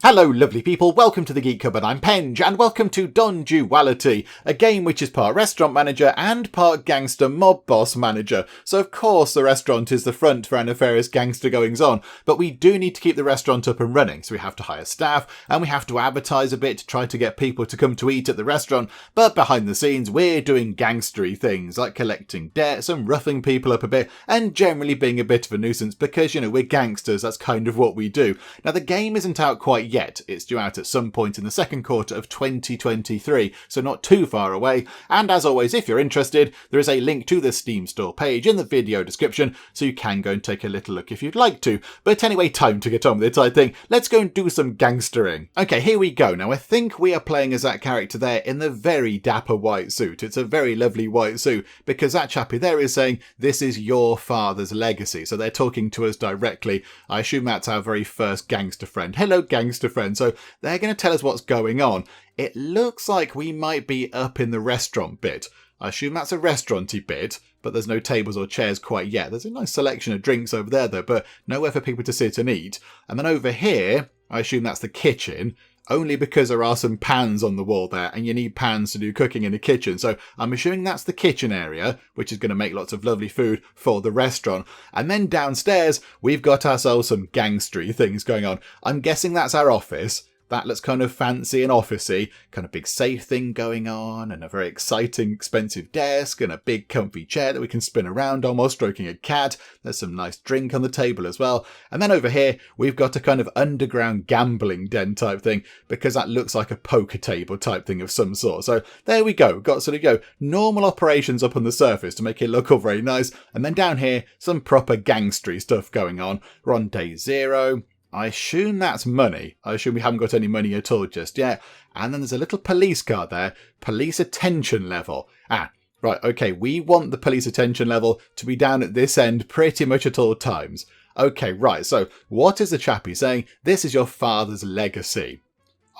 Hello lovely people, welcome to the Geek Cupboard, I'm Penge, and welcome to Duality, a game which is part restaurant manager and part gangster mob boss manager. So of course the restaurant is the front for our nefarious gangster goings on, but we do need to keep the restaurant up and running, so we have to hire staff, and we have to advertise a bit to try to get people to come to eat at the restaurant, but behind the scenes we're doing gangstery things, like collecting debts and roughing people up a bit, and generally being a bit of a nuisance because, we're gangsters, that's kind of what we do. Now the game isn't out quite yet. It's due out at some point in the second quarter of 2023, so not too far away. And as always, if you're interested, there is a link to the Steam store page in the video description, so you can go and take a little look if you'd like to. But anyway, time to get on with it, I think. Let's go and do some gangstering. Okay, here we go. Now, I think we are playing as that character there in the very dapper white suit. It's a very lovely white suit, because that chappie there is saying, this is your father's legacy. So they're talking to us directly. I assume that's our very first gangster friend. Hello, gangster friend. So they're going to tell us what's going on. It looks like we might be up in the restaurant bit. I assume that's a restaurant-y bit, but there's no tables or chairs quite yet. There's a nice selection of drinks over there though, but nowhere for people to sit and eat. And then over here, I assume that's the kitchen, only because there are some pans on the wall there, and you need pans to do cooking in a kitchen. So I'm assuming that's the kitchen area, which is going to make lots of lovely food for the restaurant. And then downstairs, we've got ourselves some gangstery things going on. I'm guessing that's our office. That looks kind of fancy and officey, kind of big safe thing going on, and a very exciting, expensive desk, and a big comfy chair that we can spin around on while stroking a cat. There's some nice drink on the table as well. And then over here, we've got a kind of underground gambling den type thing, because that looks like a poker table type thing of some sort. So there we go. We've got sort of, normal operations up on the surface to make it look all very nice. And then down here, some proper gangstery stuff going on. We're on day 0. I assume that's money. I assume we haven't got any money at all just yet. And then there's a little police car there. Police attention level. Right, okay, we want the police attention level to be down at this end pretty much at all times. Okay, right, so what is the chappie saying? This is your father's legacy.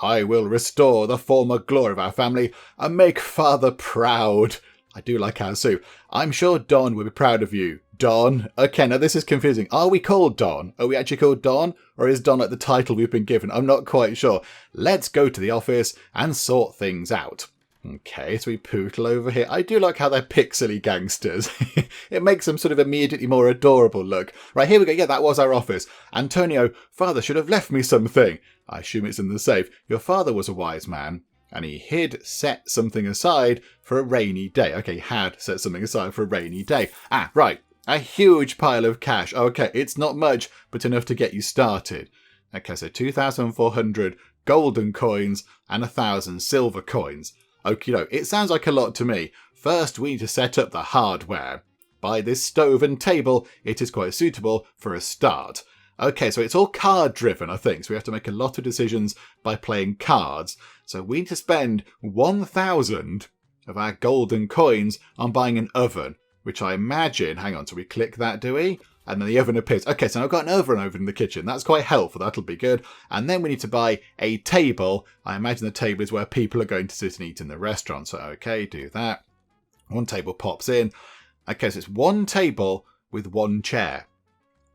I will restore the former glory of our family and make father proud. I do like our suit. I'm sure Don will be proud of you. Don. Okay, now this is confusing. Are we called Don? Are we actually called Don? Or is Don like the title we've been given? I'm not quite sure. Let's go to the office and sort things out. Okay, so we pootle over here. I do like how they're pixely gangsters. It makes them sort of immediately more adorable look. Right, here we go. Yeah, that was our office. Antonio, father should have left me something. I assume it's in the safe. Your father was a wise man, and he set something aside for a rainy day. Okay, he had set something aside for a rainy day. Right. A huge pile of cash. Okay, it's not much, but enough to get you started. Okay, so 2,400 golden coins and 1,000 silver coins. Okay, it sounds like a lot to me. First, we need to set up the hardware. Buy this stove and table. It is quite suitable for a start. Okay, so it's all card driven, I think. So we have to make a lot of decisions by playing cards. So we need to spend 1,000 of our golden coins on buying an oven, which I imagine, hang on, so we click that, do we? And then the oven appears. Okay, so I've got an oven over in the kitchen. That's quite helpful. That'll be good. And then we need to buy a table. I imagine the table is where people are going to sit and eat in the restaurant. So, okay, do that. One table pops in. Okay, so it's one table with one chair.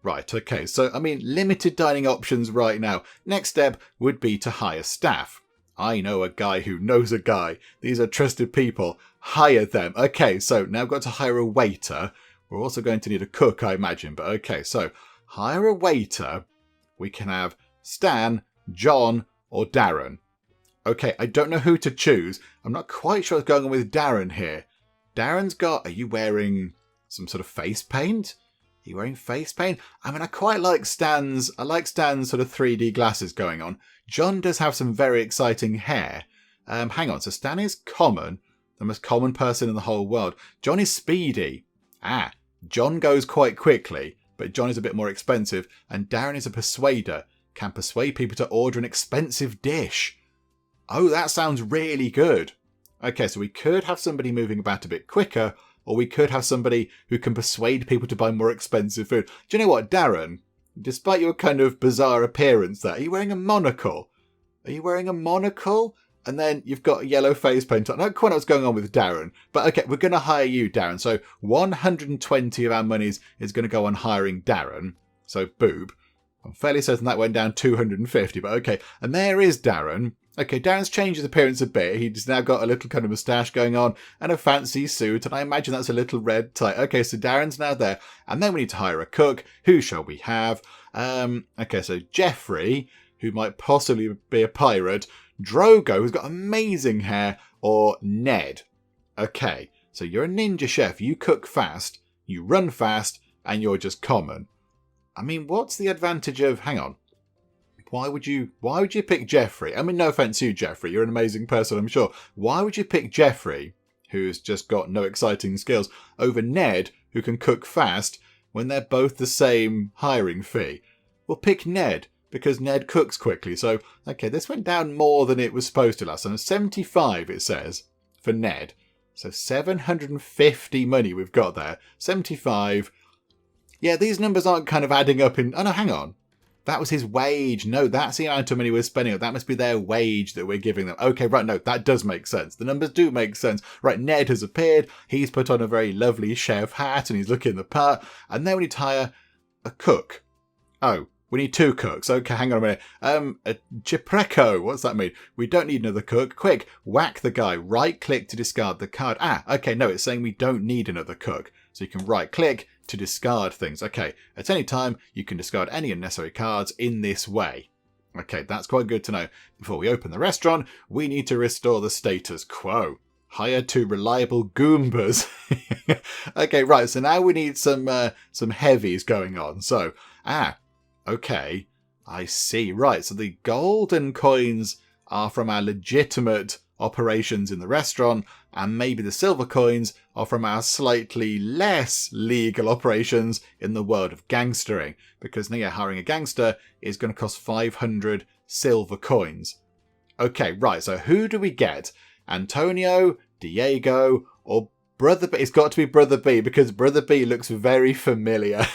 Right, okay. So, limited dining options right now. Next step would be to hire staff. I know a guy who knows a guy. These are trusted people. Hire them. Okay, so now I've got to hire a waiter. We're also going to need a cook, I imagine. But okay, so hire a waiter. We can have Stan, John, or Darren. Okay, I don't know who to choose. I'm not quite sure what's going on with Darren here. Darren's got... Are you wearing some sort of face paint? Are you wearing face paint? I quite like Stan's... I like Stan's sort of 3D glasses going on. John does have some very exciting hair. Hang on, so Stan is common. The most common person in the whole world. John is speedy. John goes quite quickly, but John is a bit more expensive. And Darren is a persuader. Can persuade people to order an expensive dish. Oh, that sounds really good. Okay, so we could have somebody moving about a bit quicker, or we could have somebody who can persuade people to buy more expensive food. Do you know what, Darren? Despite your kind of bizarre appearance there, are you wearing a monocle? Are you wearing a monocle? And then you've got a yellow face paint on. I don't quite know what's going on with Darren. But okay, we're going to hire you, Darren. So 120 of our monies is going to go on hiring Darren. So boob. I'm fairly certain that went down 250, but okay. And there is Darren. Okay, Darren's changed his appearance a bit. He's now got a little kind of moustache going on and a fancy suit, and I imagine that's a little red tie. Okay, so Darren's now there. And then we need to hire a cook. Who shall we have? Okay, so Jeffrey, who might possibly be a pirate, Drogo, who's got amazing hair, or Ned. Okay, so you're a ninja chef. You cook fast, you run fast, and you're just common. I mean, what's the advantage of... Hang on. Why would you pick Jeffrey? I mean, no offense to you, Jeffrey. You're an amazing person, I'm sure. Why would you pick Jeffrey, who's just got no exciting skills, over Ned, who can cook fast, when they're both the same hiring fee? Well, pick Ned, because Ned cooks quickly. So, okay, this went down more than it was supposed to last time. 75, it says, for Ned. So 750 money we've got there. 75. Yeah, these numbers aren't kind of adding up in... Oh, no, hang on. That was his wage. No, that's the amount of money we're spending. That must be their wage that we're giving them. Okay, right, no, that does make sense. The numbers do make sense. Right, Ned has appeared. He's put on a very lovely chef hat and he's looking the part. And then we need to hire a cook. Oh, we need 2 cooks. Okay, hang on a minute. A Chipreco. What's that mean? We don't need another cook. Quick, whack the guy. Right-click to discard the card. Ah, okay, no, it's saying we don't need another cook. So you can right-click to discard things. Okay, at any time, you can discard any unnecessary cards in this way. Okay, that's quite good to know. Before we open the restaurant, we need to restore the status quo. Hire 2 reliable Goombas. Okay, right, so now we need some heavies going on. So, okay, I see. Right, so the golden coins are from our legitimate operations in the restaurant, and maybe the silver coins are from our slightly less legal operations in the world of gangstering, because now hiring a gangster is going to cost 500 silver coins. Okay, right, so who do we get? Antonio, Diego, or Brother B? It's got to be Brother B, because Brother B looks very familiar.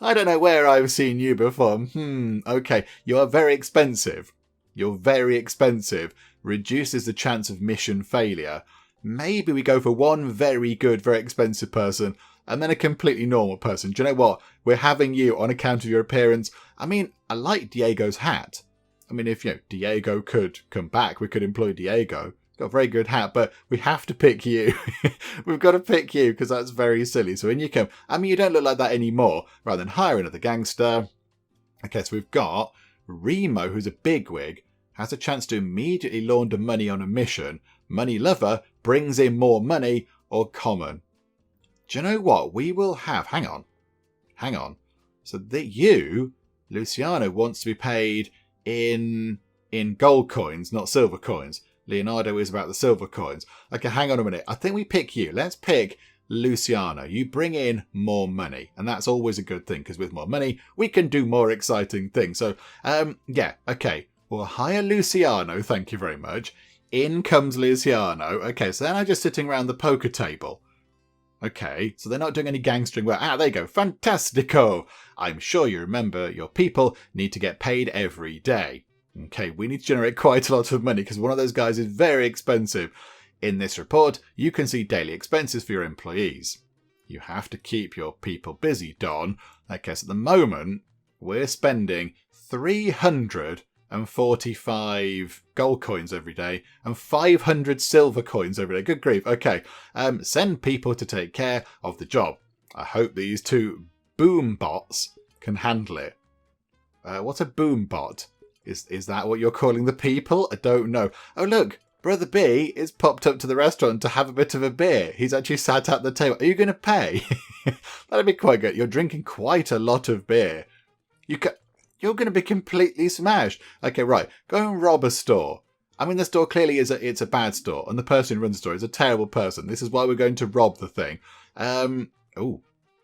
I don't know where I've seen you before. Okay, you are very expensive. You're very expensive. Reduces the chance of mission failure. Maybe we go for one very good, very expensive person and then a completely normal person. Do you know what? We're having you on account of your appearance. I mean, I like Diego's hat. I mean, if Diego could come back, we could employ Diego. He's got a very good hat, but we have to pick you. We've got to pick you because that's very silly. So in you come. I mean, you don't look like that anymore. Rather than hire another gangster. Okay, so we've got Remo, who's a bigwig. Has a chance to immediately launder money on a mission. Money lover brings in more money, or common. Do you know what? We will have... Hang on. So that you, Luciano, wants to be paid in gold coins, not silver coins. Leonardo is about the silver coins. Okay, hang on a minute. I think we pick you. Let's pick Luciano. You bring in more money, and that's always a good thing, because with more money, we can do more exciting things. So, yeah, okay. We'll hire Luciano, thank you very much. In comes Luciano. Okay, so they're now just sitting around the poker table. Okay, so they're not doing any gangstering work. There you go. Fantastico! I'm sure you remember your people need to get paid every day. Okay, we need to generate quite a lot of money because one of those guys is very expensive. In this report, you can see daily expenses for your employees. You have to keep your people busy, Don. Okay, so at the moment, we're spending 345 gold coins every day and 500 silver coins every day. Good grief. Okay. Send people to take care of the job. I hope these 2 boom bots can handle it. What's a boom bot? Is that what you're calling the people? I don't know. Oh, look. Brother B is popped up to the restaurant to have a bit of a beer. He's actually sat at the table. Are you going to pay? That'd be quite good. You're drinking quite a lot of beer. You're going to be completely smashed. Okay, right. Go and rob a store. I mean, the store clearly it's a bad store, and the person who runs the store is a terrible person. This is why we're going to rob the thing. Oh,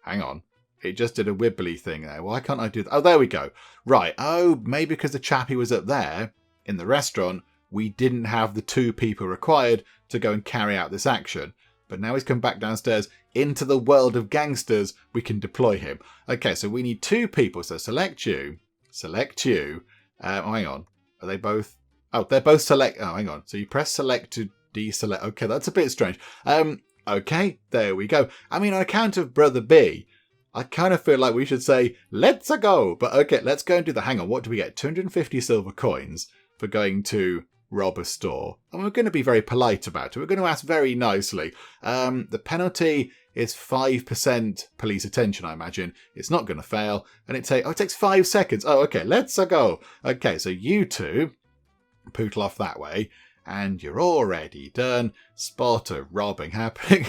hang on. It just did a wibbly thing there. Why can't I do that? Oh, there we go. Right. Oh, maybe because the chappie was up there in the restaurant, we didn't have the 2 people required to go and carry out this action. But now he's come back downstairs into the world of gangsters. We can deploy him. Okay, so we need 2 people. So select you. Select you. Hang on. Are they both... Oh, they're both select... Oh, hang on. So you press select to deselect. Okay, that's a bit strange. Okay, there we go. I mean, on account of Brother B, I kind of feel like we should say, let's go. But okay, let's go and do the, hang on, what do we get? 250 silver coins for going to rob a store. And we're going to be very polite about it. We're going to ask very nicely. The penalty is 5% police attention, I imagine. It's not going to fail. And it takes 5 seconds. Oh, okay, let's go. Okay, so you two pootle off that way. And you're already done. Spot a robbing happening.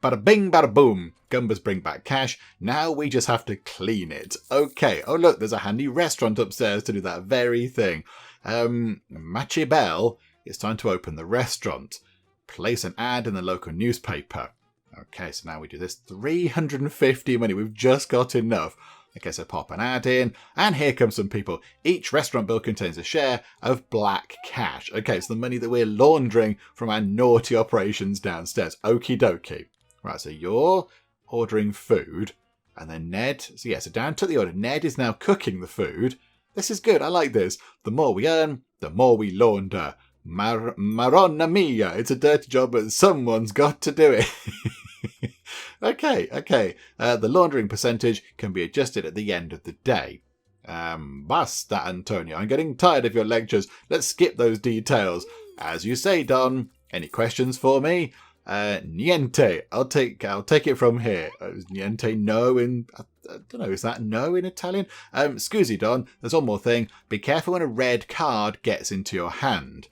Bada bing, bada boom. Gumbers bring back cash. Now we just have to clean it. Okay. Oh, look, there's a handy restaurant upstairs to do that very thing. Matchy Bell, it's time to open the restaurant. Place an ad in the local newspaper. Okay, so now we do this. 350 money. We've just got enough. Okay, so pop an ad in, and here come some people. Each restaurant bill contains a share of black cash. Okay, it's the money that we're laundering from our naughty operations downstairs. Okie dokie. Right, so you're ordering food, and then Ned, so down to the order. Ned is now cooking the food. This is good, I like this. The more we earn, the more we launder. Maronna mia, it's a dirty job, but someone's got to do it. Okay. The laundering percentage can be adjusted at the end of the day. Basta, Antonio. I'm getting tired of your lectures. Let's skip those details. As you say, Don. Any questions for me? Niente. I'll take it from here. Niente, no in... I don't know, is that no in Italian? Scusi, Don. There's one more thing. Be careful when a red card gets into your hand.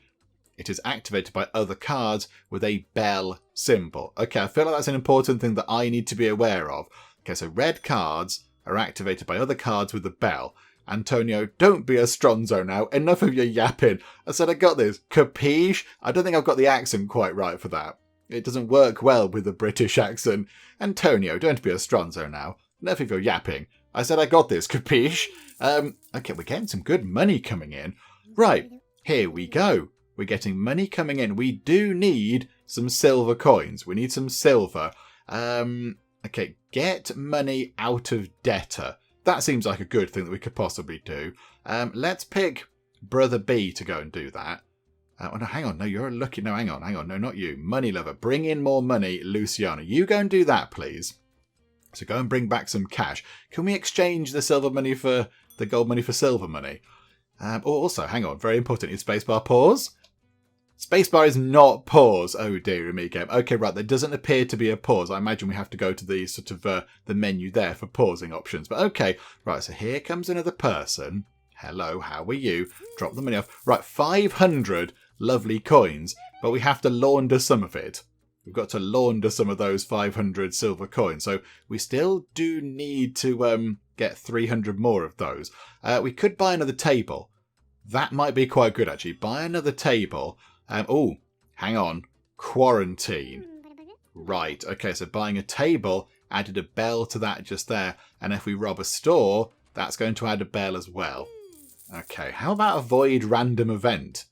It is activated by other cards with a bell symbol. Okay, I feel like that's an important thing that I need to be aware of. Okay, so red cards are activated by other cards with a bell. Antonio, don't be a stronzo now. Enough of your yapping. I said I got this. Capiche? I don't think I've got the accent quite right for that. It doesn't work well with the British accent. Antonio, don't be a stronzo now. Enough of your yapping. I said I got this. Capiche? Okay, we're getting some good money coming in. Right, here we go. We're getting money coming in. We do need some silver coins. We need some silver. Okay, get money out of debtor. That seems like a good thing that we could possibly do. Let's pick Brother B to go and do that. Oh, no, hang on. No, you're lucky. No, hang on. No, not you. Money lover. Bring in more money, Luciano. You go and do that, please. So go and bring back some cash. Can we exchange the silver money for the gold money for silver money? Also, hang on. Very important. Is spacebar pause? Spacebar is not pause. Oh dear me, game. Okay, right. There doesn't appear to be a pause. I imagine we have to go to the sort of the menu there for pausing options. But okay, right. So here comes another person. Hello, how are you? Drop the money off. Right, 500 lovely coins, but we have to launder some of it. We've got to launder some of those 500 silver coins. So we still do need to get 300 more of those. We could buy another table. That might be quite good, actually. Buy another table. Oh, hang on. Quarantine. Right, okay, so buying a table added a bell to that just there. And if we rob a store, that's going to add a bell as well. Okay, how about avoid random event?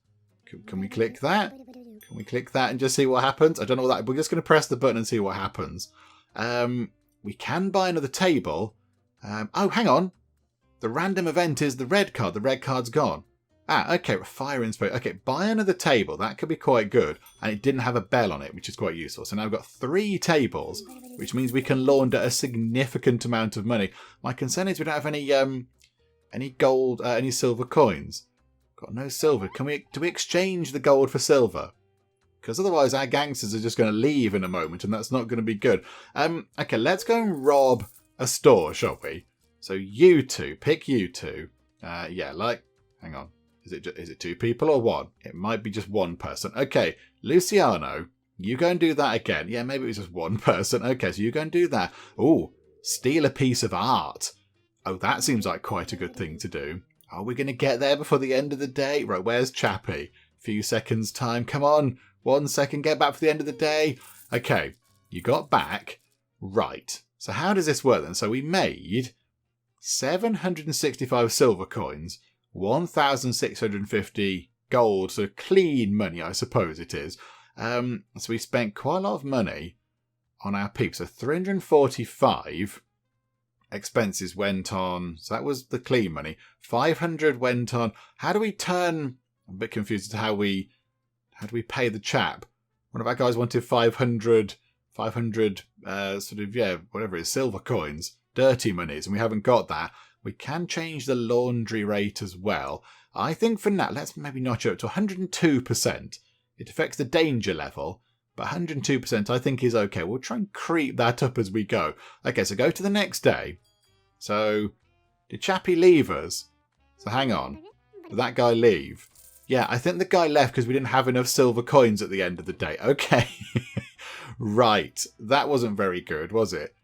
Can we click that? Can we click that and just see what happens? I don't know what that... We're just going to press the button and see what happens. We can buy another table. Oh, hang on. The random event is the red card. The red card's gone. Ah, okay, fire inspiration. Okay, buy another table. That could be quite good. And it didn't have a bell on it, which is quite useful. So now we've got 3 tables, which means we can launder a significant amount of money. My concern is we don't have any gold, any silver coins. Got no silver. Do we exchange the gold for silver? Because otherwise our gangsters are just going to leave in a moment, and that's not going to be good. Okay, let's go and rob a store, shall we? So you two, pick you two. Yeah, like, hang on. Is it 2 people or 1? It might be just 1 person. Okay, Luciano, you go and do that again. Yeah, maybe it was just 1 person. Okay, so you go and do that. Ooh, steal a piece of art. Oh, that seems like quite a good thing to do. Are we going to get there before the end of the day? Right, where's Chappie? Few seconds time. Come on. 1 second. Get back for the end of the day. Okay, you got back. Right. So how does this work then? So we made 765 silver coins, 1,650 gold, so clean money, I suppose it is. So we spent quite a lot of money on our peeps. So 345 expenses went on. So that was the clean money. 500 went on. How do we turn? I'm a bit confused as to how do we pay the chap? One of our guys wanted 500 sort of, yeah, whatever it is, silver coins. dirty monies, and we haven't got that. We can change the laundry rate as well. I think for now, let's maybe notch it up to 102%. It affects the danger level, but 102% I think is okay. We'll try and creep that up as we go. Okay, so go to the next day. So, did Chappie leave us? So hang on. Did that guy leave? Yeah, I think the guy left because we didn't have enough silver coins at the end of the day. Okay. Right. That wasn't very good, was it?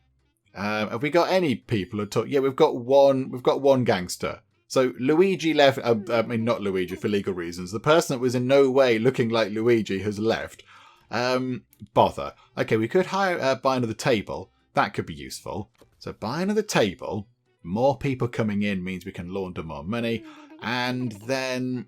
Have we got any people at all? Yeah, we've got one gangster. So Luigi left. I mean, not Luigi for legal reasons. The person that was in no way looking like Luigi has left. Bother. Okay, we could buy another table. That could be useful. So buy another table. More people coming in means we can launder more money. And then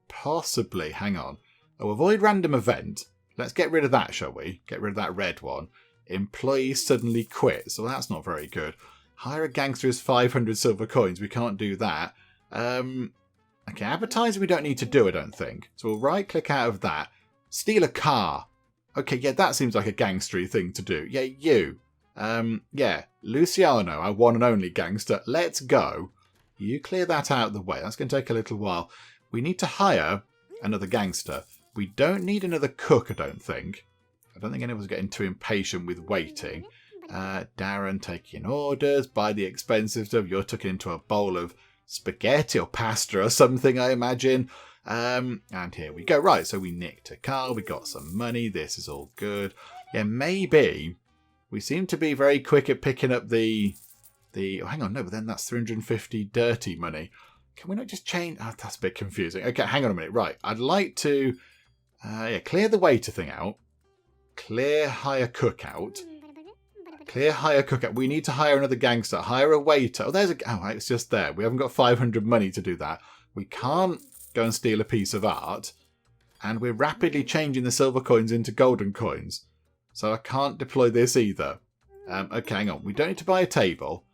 possibly, hang on. Oh, avoid random event. Let's get rid of that, shall we? Get rid of that red one. Employees suddenly quit. So that's not very good. Hire a gangster is 500 silver coins. We can't do that. Okay, advertising we don't need to do, I don't think. So we'll right click out of that. Steal a car. Okay, yeah, that seems like a gangstery thing to do. Yeah, you. Yeah, Luciano, our one and only gangster. Let's go. You clear that out of the way. That's going to take a little while. We need to hire another gangster. We don't need another cook, I don't think. I don't think anyone's getting too impatient with waiting. Darren taking orders. Buy the expensive stuff. You're tucking into a bowl of spaghetti or pasta or something, I imagine. And here we go. Right, so we nicked a car. We got some money. This is all good. Yeah, maybe we seem to be very quick at picking up the... Oh, hang on, no, but then that's 350 dirty money. Can we not just change... Oh, that's a bit confusing. Okay, hang on a minute. Right, I'd like to... clear the waiter thing out. Clear hire cook out. Clear hire cook out. We need to hire another gangster. Hire a waiter. Oh, there's a... Oh, it's just there. We haven't got 500 money to do that. We can't go and steal a piece of art. And we're rapidly changing the silver coins into golden coins. So I can't deploy this either. Okay, hang on. We don't need to buy a table.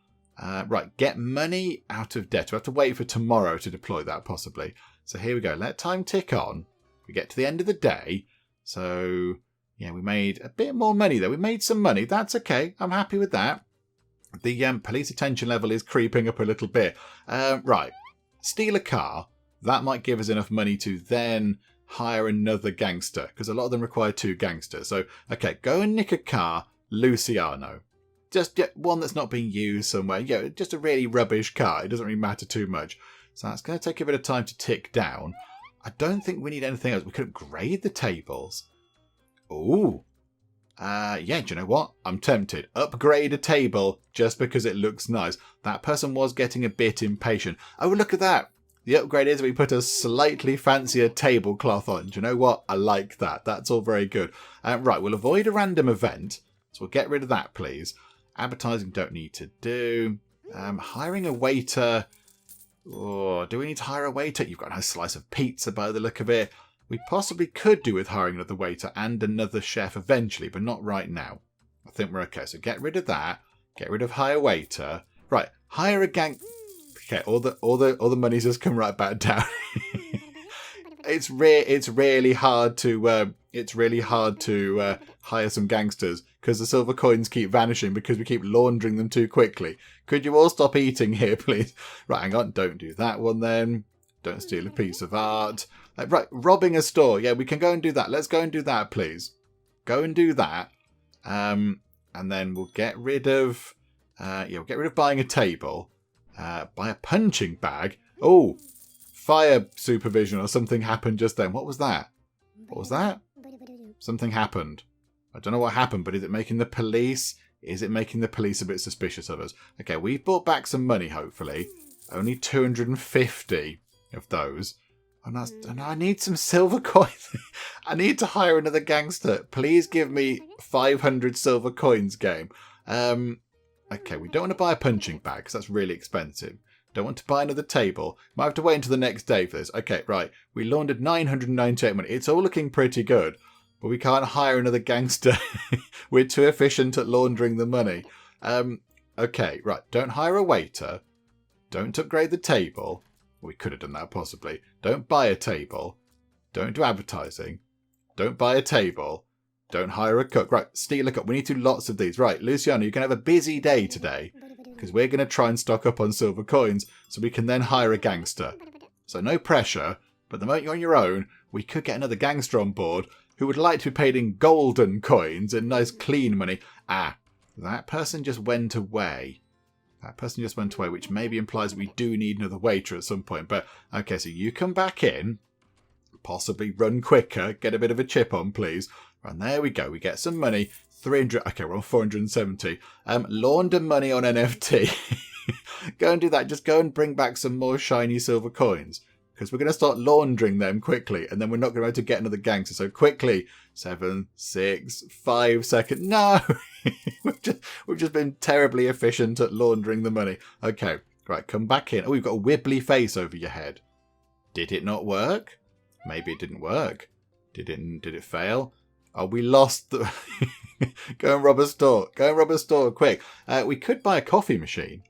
Right, get money out of debt. We have to wait for tomorrow to deploy that, possibly. So here we go. Let time tick on. We get to the end of the day. So, yeah, we made a bit more money, though. We made some money. That's okay. I'm happy with that. The police attention level is creeping up a little bit. Right, steal a car. That might give us enough money to then hire another gangster, because a lot of them require 2 gangsters. So, okay, go and nick a car, Luciano. Just one that's not being used somewhere. Yeah, just a really rubbish car. It doesn't really matter too much. So that's going to take a bit of time to tick down. I don't think we need anything else. We could upgrade the tables. Ooh. Yeah, do you know what? I'm tempted. Upgrade a table just because it looks nice. That person was getting a bit impatient. Oh, look at that. The upgrade is we put a slightly fancier tablecloth on. Do you know what? I like that. That's all very good. Right, we'll avoid a random event. So we'll get rid of that, please. Advertising don't need to do. Hiring a waiter. Oh, do we need to hire a waiter? You've got a nice slice of pizza by the look of it. We possibly could do with hiring another waiter and another chef eventually, but not right now. I think we're okay. So get rid of that. Get rid of hire waiter. Right, hire a gang. Okay, all the money's just come right back down. It's really hard to hire some gangsters because the silver coins keep vanishing because we keep laundering them too quickly. Could you all stop eating here, please? Right, hang on. Don't do that one then. Don't steal a piece of art. Right, robbing a store. Yeah, we can go and do that. Let's go and do that, please. Go and do that. And then we'll get rid of... we'll get rid of buying a table. Buy a punching bag. Oh, fire supervision or something happened just then. What was that? What was that? Something happened. I don't know what happened, but is it making the police? Is it making the police a bit suspicious of us? Okay, we've brought back some money, hopefully. Only 250 of those. And I need some silver coins. I need to hire another gangster. Please give me 500 silver coins, game. Okay, we don't want to buy a punching bag because that's really expensive. Don't want to buy another table. Might have to wait until the next day for this. Okay, right. We laundered 998 money. It's all looking pretty good. But we can't hire another gangster. We're too efficient at laundering the money. Okay, right. Don't hire a waiter. Don't upgrade the table. We could have done that possibly. Don't buy a table. Don't do advertising. Don't buy a table. Don't hire a cook. Right, steal a cook. We need to do lots of these. Right, Luciano, you can have a busy day today. because we're going to try and stock up on silver coins so we can then hire a gangster. So no pressure, but the moment you're on your own, we could get another gangster on board who would like to be paid in golden coins and nice clean money. Ah, that person just went away. That person just went away, which maybe implies that we do need another waiter at some point. But, okay, so you come back in, possibly run quicker, get a bit of a chip on, please. And there we go, we get some money. 300, okay, we're on 470. Launder money on NFT. Go and do that. Just go and bring back some more shiny silver coins. Because we're going to start laundering them quickly. And then we're not going to be able to get another gangster. So quickly. 7, 6, 5 seconds. No! we've just been terribly efficient at laundering the money. Okay. Right, come back in. Oh, you've got a wibbly face over your head. Did it not work? Maybe it didn't work. Did it fail? Oh, we lost the... Go and rob a store. Go and rob a store, quick. We could buy a coffee machine.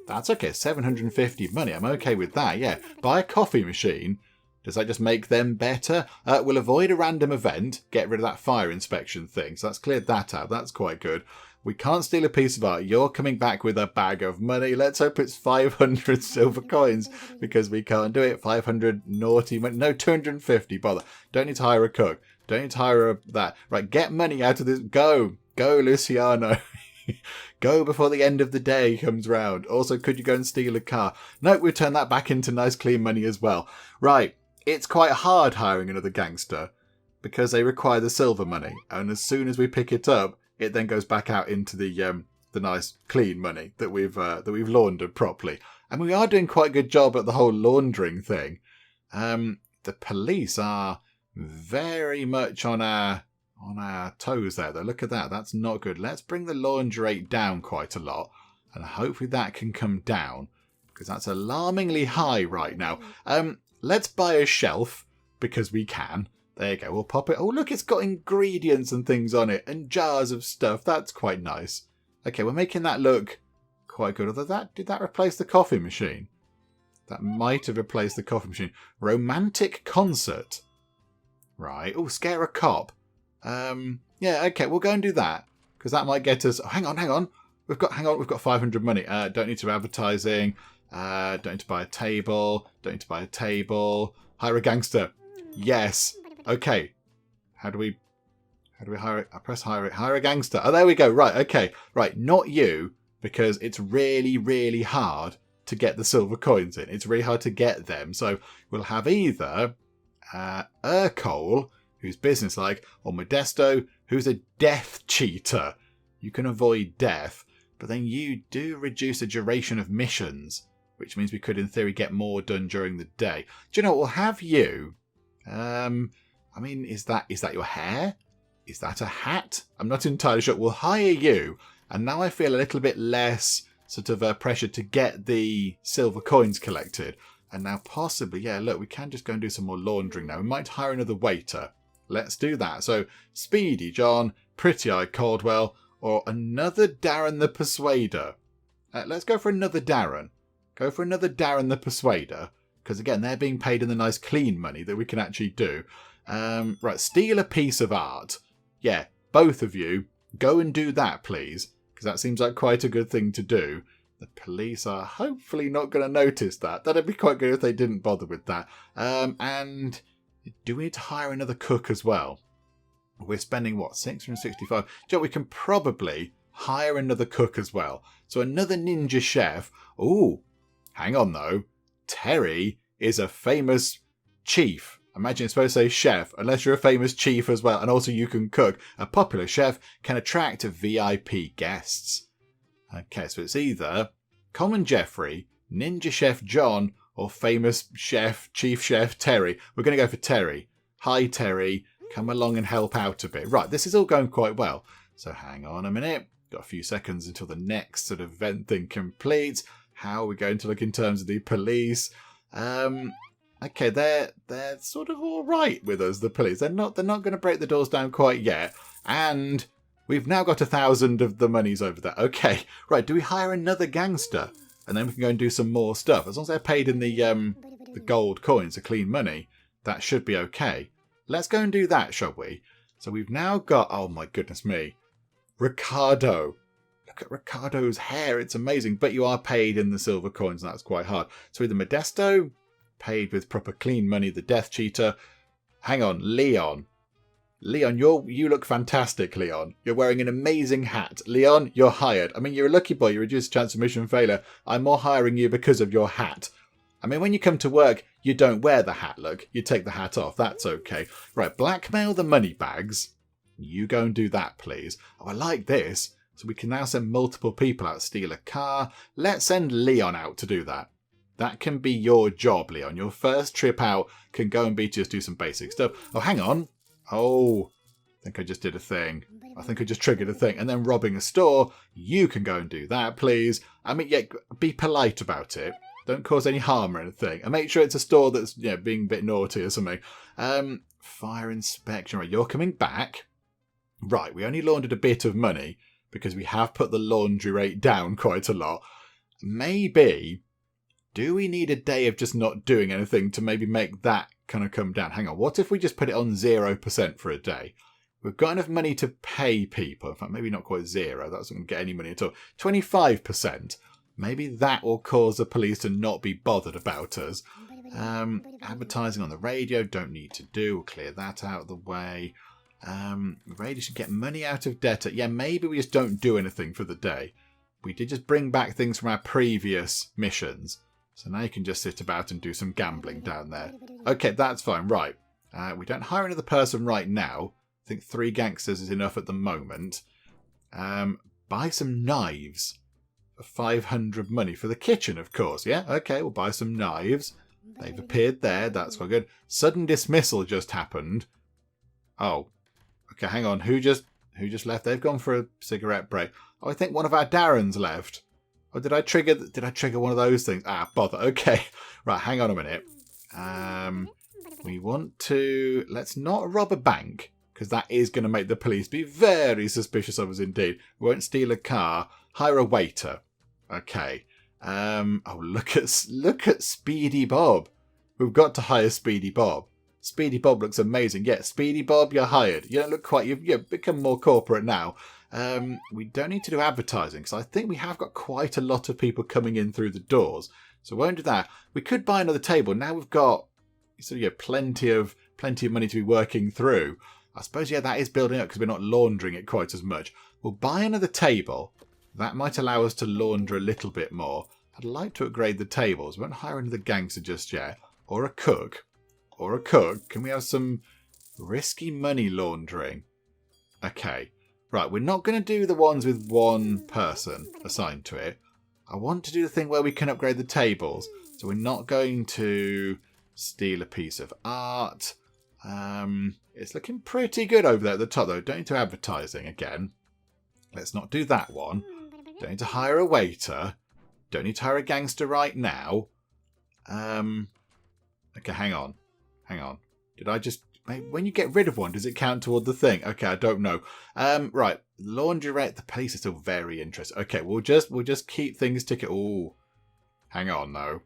That's okay. 750 money. I'm okay with that, yeah. Buy a coffee machine. Does that just make them better? We'll avoid a random event. Get rid of that fire inspection thing. So that's cleared that out. That's quite good. We can't steal a piece of art. You're coming back with a bag of money. Let's hope it's 500 silver coins because we can't do it. 500 naughty money. No, 250. Bother. Don't need to hire a cook. Don't need to hire that. Right, get money out of this. Go. Go, Luciano. Go before the end of the day comes round. Also, could you go and steal a car? No, we'll turn that back into nice clean money as well. Right, it's quite hard hiring another gangster because they require the silver money. And as soon as we pick it up, it then goes back out into the nice clean money that we've laundered properly. And we are doing quite a good job at the whole laundering thing. The police are very much on our toes there, though. Look at that. That's not good. Let's bring the laundry rate down quite a lot. And hopefully that can come down. Because that's alarmingly high right now. Let's buy a shelf. Because we can. There you go. We'll pop it. Oh, look. It's got ingredients and things on it. And jars of stuff. That's quite nice. Okay, we're making that look quite good. Although did that replace the coffee machine? That might have replaced the coffee machine. Romantic concert. Right. Oh, scare a cop. Yeah, okay, we'll go and do that. Because that might get us... Oh, hang on. We've got 500 money. Don't need to do advertising. Don't need to buy a table. Hire a gangster. Yes. Okay. How do we hire it? I press hire it. Hire a gangster. Oh, there we go. Right, okay. Right, not you. Because it's really, really hard to get the silver coins in. It's really hard to get them. So we'll have either Urcole, who's businesslike, or Modesto, who's a death cheater. You can avoid death, but then you do reduce the duration of missions, which means we could, in theory, get more done during the day. Do you know what? We'll have you. I mean, is that your hair? Is that a hat? I'm not entirely sure. We'll hire you, and now I feel a little bit less sort of pressure to get the silver coins collected. And now possibly, yeah, look, we can just go and do some more laundering now. We might hire another waiter. Let's do that. So, Speedy John, Pretty Eye Caldwell, or another Darren the Persuader. Let's go for another Darren. Go for another Darren the Persuader. Because, again, they're being paid in the nice clean money that we can actually do. Right, steal a piece of art. Yeah, both of you, go and do that, please. Because that seems like quite a good thing to do. The police are hopefully not going to notice that. That'd be quite good if they didn't bother with that. And do we need to hire another cook as well? We're spending, what, 665? Joe, we can probably hire another cook as well. So another ninja chef. Ooh, hang on though. Terry is a famous chief. Imagine it's supposed to say chef, unless you're a famous chief as well. And also you can cook. A popular chef can attract VIP guests. Okay, so it's either Common Jeffrey, Ninja Chef John, or famous chef, chief chef Terry. We're going to go for Terry. Hi, Terry. Come along and help out a bit. Right, this is all going quite well. So hang on a minute. Got a few seconds until the next sort of event thing completes. How are we going to look in terms of the police? Okay, they're sort of all right with us, the police. They're not going to break the doors down quite yet. And we've now got 1,000 of the monies over there. Okay, right. Do we hire another gangster? And then we can go and do some more stuff. As long as they're paid in the gold coins, the clean money, that should be okay. Let's go and do that, shall we? So we've now got, oh my goodness me, Ricardo. Look at Ricardo's hair. It's amazing. But you are paid in the silver coins, and that's quite hard. So either Modesto, paid with proper clean money, the Death Cheater. Hang on, Leon. Leon, you look fantastic, Leon. You're wearing an amazing hat. Leon, you're hired. I mean, you're a lucky boy. You reduced chance of mission failure. I'm more hiring you because of your hat. I mean, when you come to work, you don't wear the hat look. You take the hat off. That's okay. Right, blackmail the money bags. You go and do that, please. Oh, I like this. So we can now send multiple people out, steal a car. Let's send Leon out to do that. That can be your job, Leon. Your first trip out can go and be just do some basic stuff. Oh, hang on. Oh, I think I just did a thing. I think I just triggered a thing. And then robbing a store, you can go and do that, please. I mean, yeah, be polite about it. Don't cause any harm or anything. And make sure it's a store that's being a bit naughty or something. Fire inspection. Right, you're coming back. Right, we only laundered a bit of money because we have put the laundry rate down quite a lot. Maybe, do we need a day of just not doing anything to maybe make that kind of come down? Hang on, what if we just put it on 0% for a day? We've got enough money to pay people. In fact, maybe not quite 0. That's not going to get any money at all. 25%. Maybe that will cause the police to not be bothered about us. Advertising on the radio, don't need to do. We'll clear that out of the way. Radio should get money out of debtor. Yeah, maybe we just don't do anything for the day. We did just bring back things from our previous missions. So now you can just sit about and do some gambling down there. Okay, that's fine. Right. We don't hire another person right now. I think 3 gangsters is enough at the moment. Buy some knives. For 500 money for the kitchen, of course. Yeah, okay, we'll buy some knives. They've appeared there. That's quite good. Sudden dismissal just happened. Oh. Okay, hang on. Who just left? They've gone for a cigarette break. Oh, I think one of our Darrens left. Oh, did I trigger one of those things? Ah, bother. Okay. Right, hang on a minute. We want to... Let's not rob a bank, because that is going to make the police be very suspicious of us indeed. We won't steal a car. Hire a waiter. Okay. Oh, look at Speedy Bob. We've got to hire Speedy Bob. Speedy Bob looks amazing. Yeah, Speedy Bob, you're hired. You don't look quite... You've become more corporate now. We don't need to do advertising, because I think we have got quite a lot of people coming in through the doors. So we won't do that. We could buy another table. Now we've got plenty of money to be working through. I suppose, yeah, that is building up because we're not laundering it quite as much. We'll buy another table. That might allow us to launder a little bit more. I'd like to upgrade the tables. We won't hire another gangster just yet. Or a cook. Can we have some risky money laundering? Okay. Right, we're not going to do the ones with one person assigned to it. I want to do the thing where we can upgrade the tables. So we're not going to steal a piece of art. It's looking pretty good over there at the top, though. Don't need to advertising again. Let's not do that one. Don't need to hire a waiter. Don't need to hire a gangster right now. Okay, hang on. Did I just... When you get rid of one, does it count toward the thing? Okay, I don't know. Right, laundrette. The police are still very interested. Okay, we'll just keep things ticking. Oh, hang on, though.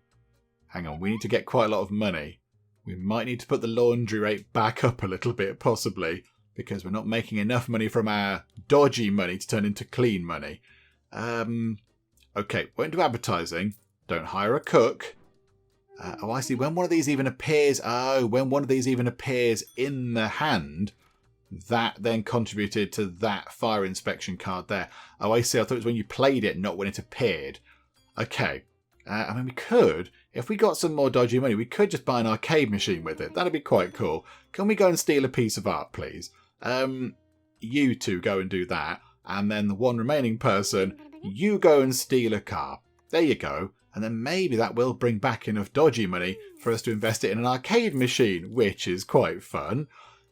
Hang on, we need to get quite a lot of money. We might need to put the laundry rate back up a little bit, possibly, because we're not making enough money from our dodgy money to turn into clean money. Okay, won't do advertising. Don't hire a cook. Oh, I see. When one of these even appears... Oh, when one of these even appears in the hand, that then contributed to that fire inspection card there. Oh, I see. I thought it was when you played it, not when it appeared. Okay. I mean, we could... If we got some more dodgy money, we could just buy an arcade machine with it. That'd be quite cool. Can we go and steal a piece of art, please? You two go and do that. And then the one remaining person, you go and steal a car. There you go. And then maybe that will bring back enough dodgy money for us to invest it in an arcade machine, which is quite fun.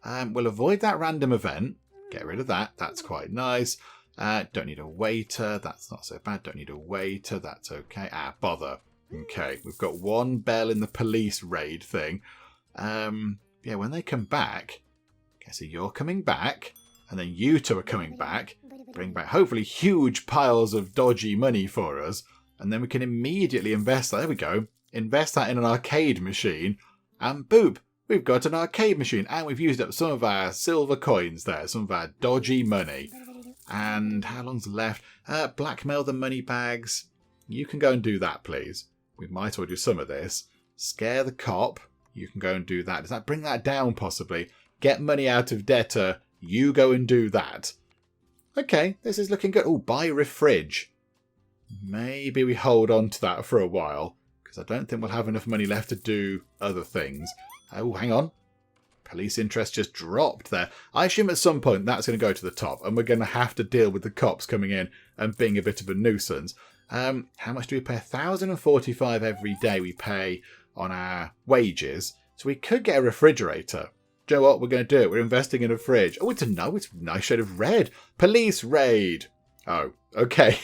We'll avoid that random event. Get rid of that. That's quite nice. Don't need a waiter. That's not so bad. Don't need a waiter. That's okay. Ah, bother. Okay, we've got one bell in the police raid thing. Yeah, when they come back... Okay, so you're coming back. And then you two are coming back. Bring back hopefully huge piles of dodgy money for us. And then we can immediately invest that. There we go. Invest that in an arcade machine. And boop, we've got an arcade machine. And we've used up some of our silver coins there. Some of our dodgy money. And how long's left? Blackmail the money bags. You can go and do that, please. We might as well do some of this. Scare the cop. You can go and do that. Does that bring that down, possibly? Get money out of debtor. You go and do that. Okay, this is looking good. Oh, buy a fridge. Maybe we hold on to that for a while, because I don't think we'll have enough money left to do other things. Oh, hang on. Police interest just dropped there. I assume at some point that's going to go to the top, and we're going to have to deal with the cops coming in and being a bit of a nuisance. How much do we pay? $1,045 every day we pay on our wages. So we could get a refrigerator. Do you know what we're going to do? We're investing in a fridge. Oh, it's a nice shade of red. Police raid. Oh, okay.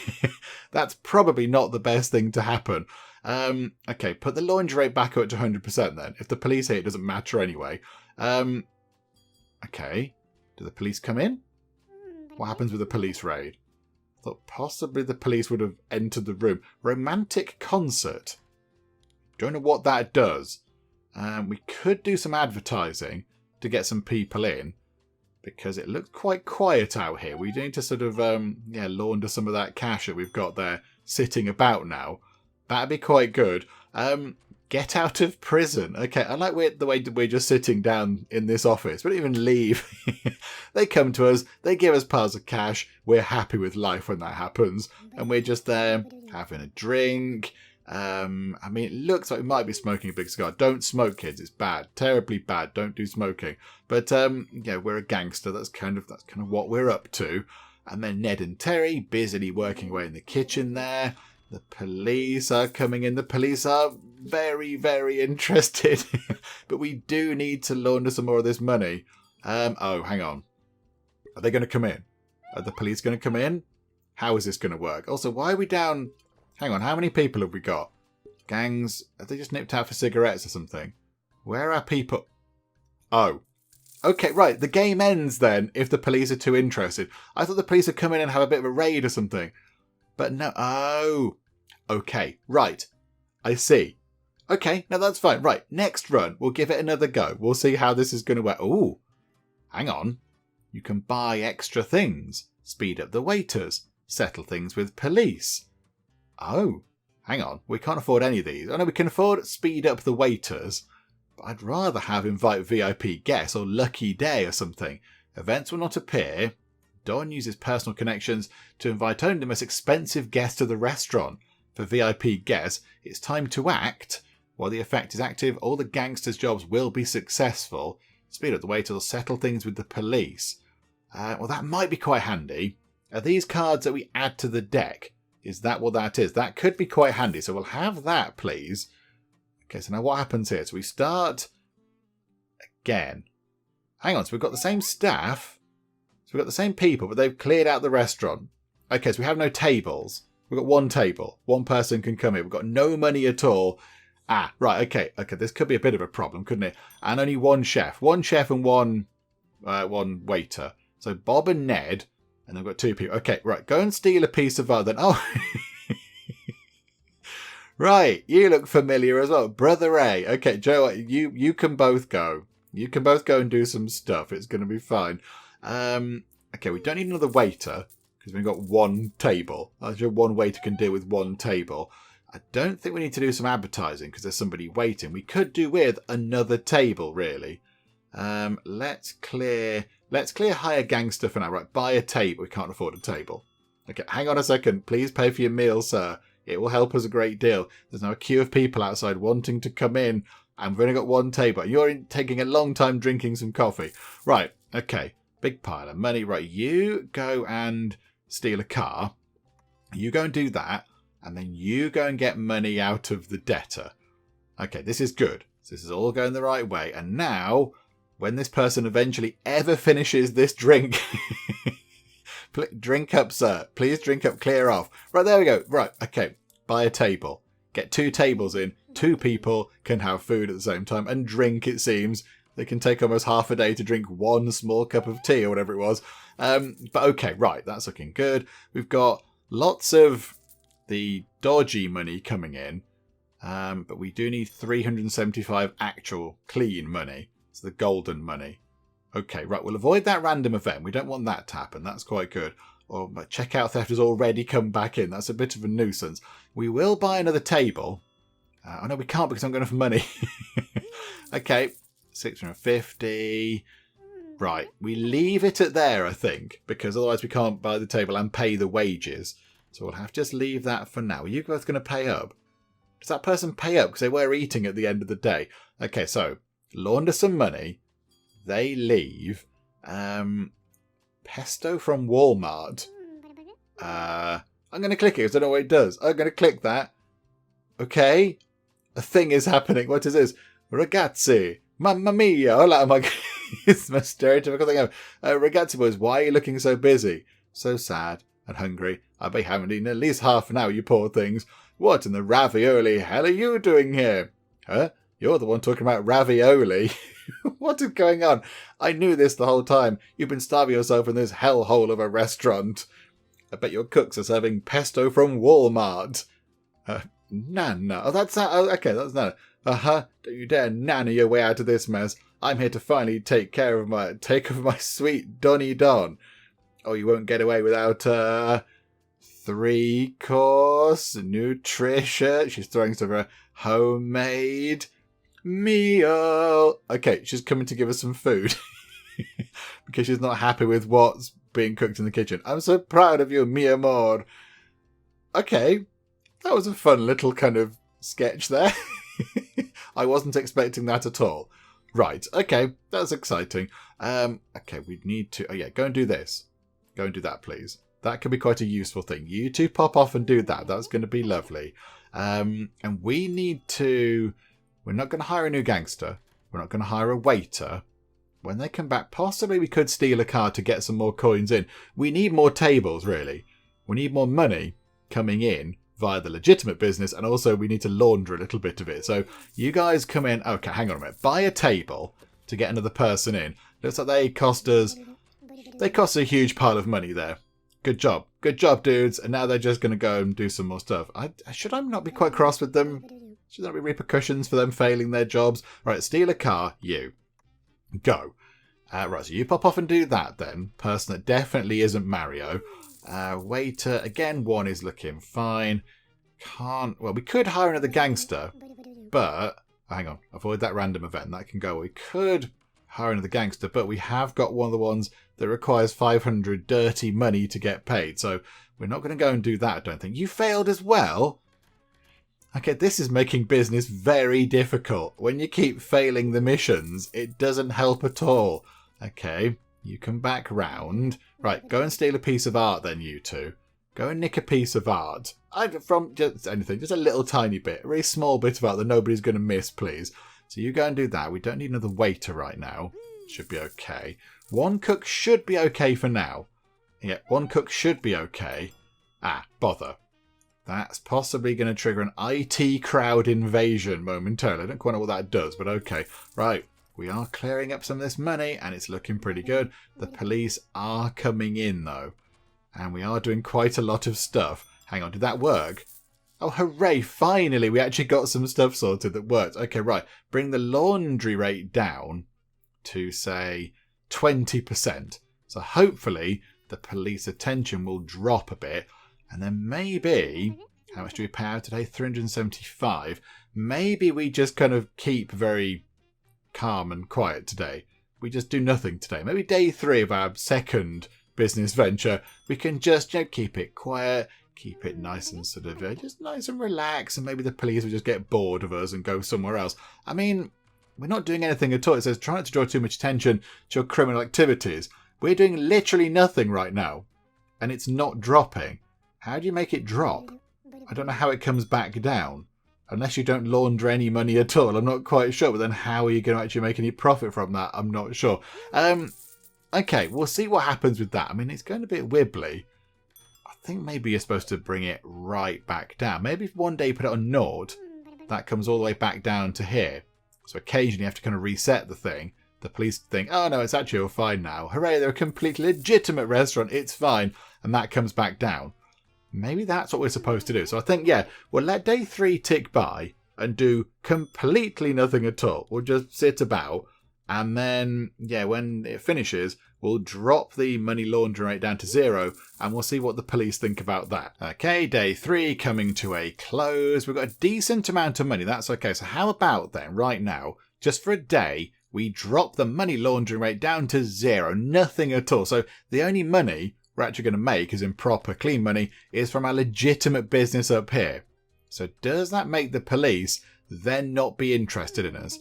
That's probably not the best thing to happen. Okay, put the laundry rate back up to 100% then. If the police hit, it doesn't matter anyway. Okay. Do the police come in? What happens with the police raid? I thought possibly the police would have entered the room. Romantic concert. Don't know what that does. We could do some advertising to get some people in, because it looks quite quiet out here. We need to sort of launder some of that cash that we've got there sitting about now. That'd be quite good. Get out of prison. Okay, I like the way we're just sitting down in this office. We don't even leave. They come to us. They give us piles of cash. We're happy with life when that happens. And we're just there having a drink. I mean, it looks like we might be smoking a big cigar. Don't smoke, kids. It's bad. Terribly bad. Don't do smoking. But, we're a gangster. That's kind of what we're up to. And then Ned and Terry busily working away in the kitchen there. The police are coming in. The police are very, very interested. But we do need to launder some more of this money. Oh, hang on. Are they going to come in? Are the police going to come in? How is this going to work? Also, why are we down... Hang on, how many people have we got? Gangs... Have they just nipped out for cigarettes or something? Where are people... Oh. Okay, right. The game ends then if the police are too interested. I thought the police would come in and have a bit of a raid or something. But no... Oh. Okay, right. I see. Okay, no, that's fine. Right, next run, we'll give it another go. We'll see how this is going to work. Ooh, hang on. You can buy extra things. Speed up the waiters. Settle things with police. Oh, hang on. We can't afford any of these. Oh, no, we can afford speed up the waiters. But I'd rather have invite VIP guests or lucky day or something. Events will not appear. Don uses personal connections to invite only the most expensive guests to the restaurant. For VIP guests, it's time to act. While the effect is active, all the gangsters' jobs will be successful. Speed up the waiters will settle things with the police. Well, that might be quite handy. Are these cards that we add to the deck? Is that what that is? That could be quite handy. So we'll have that, please. Okay, so now what happens here? So we start again. Hang on, so we've got the same staff. So we've got the same people, but they've cleared out the restaurant. Okay, so we have no tables. We've got one table. One person can come in. We've got no money at all. Ah, right, okay. Okay, this could be a bit of a problem, couldn't it? And only one chef. One chef and one waiter. So Bob and Ned, and I've got two people. Okay, right, go and steal a piece of then. Oh, right, you look familiar as well. Brother A. Okay, Joe, you can both go. You can both go and do some stuff. It's going to be fine. Okay, we don't need another waiter, because we've got one table. One waiter can deal with one table. I don't think we need to do some advertising because there's somebody waiting. We could do with another table, really. Let's clear hire gangster for now. Right, buy a table. We can't afford a table. Okay, hang on a second. Please pay for your meal, sir. It will help us a great deal. There's now a queue of people outside wanting to come in, and we've only got one table. You're taking a long time drinking some coffee. Right, okay. Big pile of money. Right, you go and steal a car. You go and do that. And then you go and get money out of the debtor. Okay, this is good. So this is all going the right way. And now, when this person eventually ever finishes this drink... drink up, sir. Please drink up, clear off. Right, there we go. Right, okay. Buy a table. Get 2 tables in. 2 people can have food at the same time. And drink, it seems. They can take almost half a day to drink 1 small cup of tea or whatever it was. But okay, right. That's looking good. We've got lots of the dodgy money coming in, but we do need 375 actual clean money. It's the golden money. Okay, right, we'll avoid that random event. We don't want that to happen. That's quite good. or my checkout theft has already come back in. That's a bit of a nuisance. We will buy another table. Oh no, we can't because I haven't got enough money. Okay, 650. Right, we leave it at there, I think, because otherwise we can't buy the table and pay the wages. So we'll have to just leave that for now. Are you both going to pay up? Does that person pay up? Because they were eating at the end of the day. Okay, so launder some money. They leave. Pesto from Walmart. I'm going to click it because I don't know what it does. I'm going to click that. Okay. A thing is happening. What is this? Ragazzi. Mamma mia. Hola. Oh my God. It's my stereotypical thing of Ragazzi boys, why are you looking so busy? So sad and hungry. I bet you haven't eaten at least half an hour, you poor things. What in the ravioli hell are you doing here? Huh? You're the one talking about ravioli. What is going on? I knew this the whole time. You've been starving yourself in this hellhole of a restaurant. I bet your cooks are serving pesto from Walmart. Nana. Oh, that's... okay, that's Nana. Don't you dare nanny your way out of this mess. I'm here to finally take over my sweet Donny Don. Oh, you won't get away without 3-course nutrition. She's throwing some of her homemade meal. Okay, she's coming to give us some food because she's not happy with what's being cooked in the kitchen. I'm so proud of you, mi amor. Okay, that was a fun little kind of sketch there. I wasn't expecting that at all. Right, okay, that's exciting. Okay, we need to... Oh yeah, go and do this. Go and do that, please. That could be quite a useful thing. You two pop off and do that. That's going to be lovely. And we need to... We're not going to hire a new gangster. We're not going to hire a waiter. When they come back, possibly we could steal a car to get some more coins in. We need more tables, really. We need more money coming in via the legitimate business, and also we need to launder a little bit of it. So you guys come in. Okay, hang on a minute. Buy a table to get another person in. Looks like they cost us a huge pile of money there. Good job, dudes. And now they're just going to go and do some more stuff. Should I not be quite cross with them? Should there be repercussions for them failing their jobs? Right, steal a car. You go. Right, so you pop off and do that then. Person that definitely isn't Mario. Waiter, again, one is looking fine. Well, we could hire another gangster, but... hang on, avoid that random event. That can go. We could hire another gangster, but we have got one of the ones that requires 500 dirty money to get paid. So we're not going to go and do that, I don't think. You failed as well? Okay, this is making business very difficult. When you keep failing the missions, it doesn't help at all. Okay, you come back round. Right, go and steal a piece of art then, you two. Go and nick a piece of art. From just anything, just a little tiny bit. A really small bit of art that nobody's going to miss, please. So you go and do that. We don't need another waiter right now. Should be okay. One cook should be okay for now. Yeah, one cook should be okay. Bother. That's possibly going to trigger an IT crowd invasion momentarily. I don't quite know what that does, but okay. Right, we are clearing up some of this money, and it's looking pretty good. The police are coming in, though. And we are doing quite a lot of stuff. Hang on, did that work? Oh, hooray, finally, we actually got some stuff sorted that worked. Okay, right, bring the laundry rate down to, say, 20%. So hopefully the police attention will drop a bit. And then maybe, how much do we pay out today? 375. Maybe we just kind of keep very calm and quiet today. We just do nothing today. Maybe day 3 of our second business venture, we can just keep it quiet, keep it nice and sort of just nice and relaxed, and maybe the police will just get bored of us and go somewhere else. I mean, we're not doing anything at all. It says try not to draw too much attention to your criminal activities. We're doing literally nothing right now, and it's not dropping. How do you make it drop? I don't know how it comes back down. Unless you don't launder any money at all. I'm not quite sure. But then how are you going to actually make any profit from that? I'm not sure. Okay, we'll see what happens with that. I mean, it's going a bit wibbly. I think maybe you're supposed to bring it right back down. Maybe if one day you put it on naught, that comes all the way back down to here. So occasionally you have to kind of reset the thing. The police think, oh no, it's actually all fine now. Hooray, they're a completely legitimate restaurant. It's fine. And that comes back down. Maybe that's what we're supposed to do. So I think, yeah, we'll let day 3 tick by and do completely nothing at all. We'll just sit about And then, yeah, when it finishes, we'll drop the money laundering rate down to 0 and we'll see what the police think about that. Okay, day 3 coming to a close. We've got a decent amount of money. That's okay. So how about then, right now, just for a day, we drop the money laundering rate down to 0. Nothing at all. So the only money we're actually going to make, as in proper clean money, is from our legitimate business up here. So does that make the police then not be interested in us?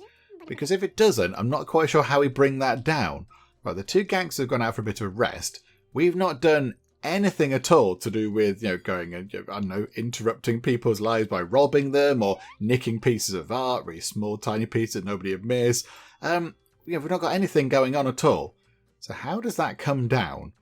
Because if it doesn't, I'm not quite sure how we bring that down. Right, the 2 gangsters have gone out for a bit of a rest. We've not done anything at all to do with, going and, I don't know, interrupting people's lives by robbing them or nicking pieces of art, really small, tiny pieces that nobody would miss. We've not got anything going on at all. So how does that come down?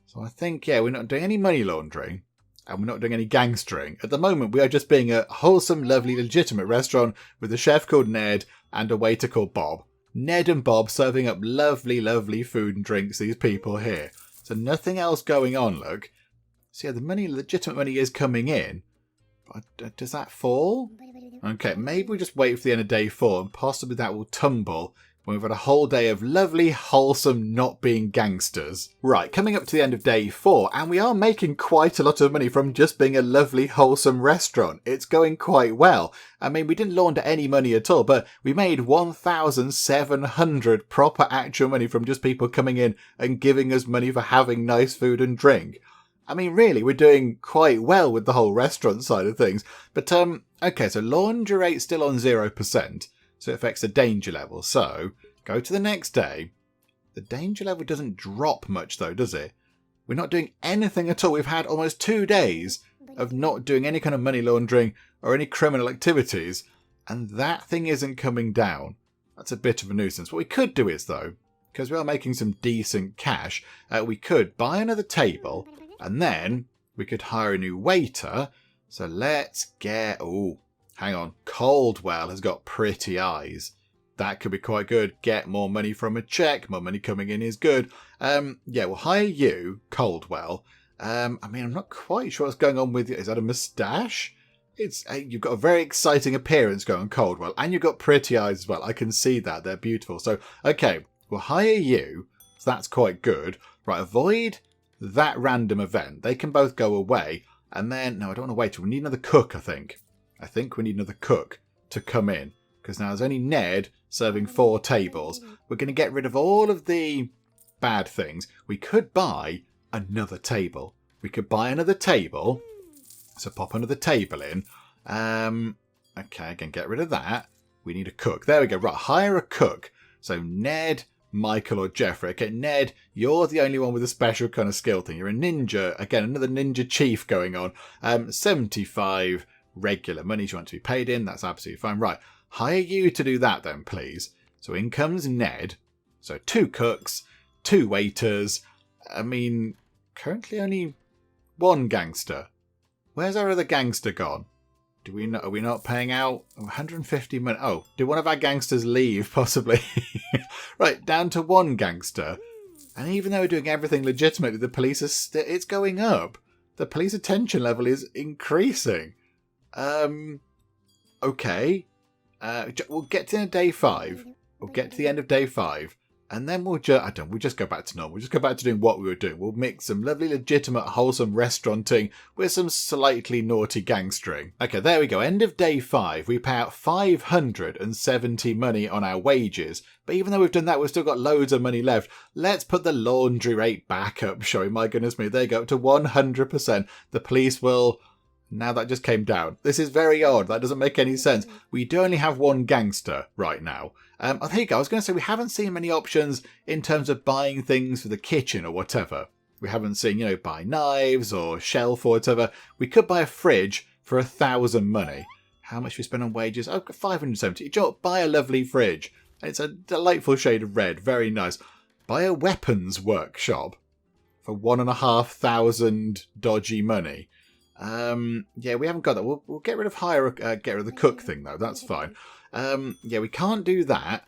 So I think, we're not doing any money laundering. And we're not doing any gangstering. At the moment, we are just being a wholesome, lovely, legitimate restaurant with a chef called Ned and a waiter called Bob. Ned and Bob serving up lovely, lovely food and drinks to these people here. So nothing else going on, look. So yeah, the money, legitimate money is coming in. But does that fall? Okay, maybe we just wait for the end of day 4 and possibly that will tumble when we've had a whole day of lovely, wholesome, not being gangsters. Right, coming up to the end of day 4, and we are making quite a lot of money from just being a lovely, wholesome restaurant. It's going quite well. I mean, we didn't launder any money at all, but we made 1,700 proper actual money from just people coming in and giving us money for having nice food and drink. I mean, really, we're doing quite well with the whole restaurant side of things. But, okay, so laundry rate's still on 0%. So it affects the danger level. So go to the next day. The danger level doesn't drop much though, does it? We're not doing anything at all. We've had almost 2 days of not doing any kind of money laundering or any criminal activities. And that thing isn't coming down. That's a bit of a nuisance. What we could do is though, because we are making some decent cash, we could buy another table and then we could hire a new waiter. So let's get... Ooh. Hang on, Caldwell has got pretty eyes. That could be quite good. Get more money from a check. More money coming in is good. We'll hire you, Caldwell. I'm not quite sure what's going on with you. Is that a moustache? You've got a very exciting appearance going on, Caldwell. And you've got pretty eyes as well. I can see that. They're beautiful. So, okay, we'll hire you. So that's quite good. Right, avoid that random event. They can both go away. And then, no, I don't want to wait. We need another cook, I think. I think we need another cook to come in. Because now there's only Ned serving 4 tables. We're going to get rid of all of the bad things. We could buy another table. So pop another table in. Okay, again, get rid of that. We need a cook. There we go. Right, hire a cook. So Ned, Michael or Jeffrey. Okay, Ned, you're the only one with a special kind of skill thing. You're a ninja. Again, another ninja chief going on. 75... regular money you want to be paid in. That's absolutely fine. Right. Hire you to do that then, please. So in comes Ned. So 2 cooks, 2 waiters. I mean, currently only 1 gangster. Where's our other gangster gone? Are we not paying out 150 money? Oh, did one of our gangsters leave, possibly? Right, down to 1 gangster. And even though we're doing everything legitimately, the police it's going up. The police attention level is increasing. Okay. We'll get to the end of day 5. We'll get to the end of day 5. And then we'll just go back to normal. We'll just go back to doing what we were doing. We'll mix some lovely, legitimate, wholesome restauranting with some slightly naughty gangstering. Okay, there we go. End of day 5. We pay out 570 money on our wages. But even though we've done that, we've still got loads of money left. Let's put the laundry rate back up, shall we? My goodness me. There you go, up to 100%. The police will... Now that just came down. This is very odd. That doesn't make any sense. We do only have 1 gangster right now. There you go. I was going to say we haven't seen many options in terms of buying things for the kitchen or whatever. We haven't seen, buy knives or shelf or whatever. We could buy a fridge for 1,000 money. How much we spend on wages? Oh, 570. Buy a lovely fridge. It's a delightful shade of red. Very nice. Buy a weapons workshop for 1,500 dodgy money. We haven't got that. We'll get rid of get rid of the cook thing though. That's fine. We can't do that.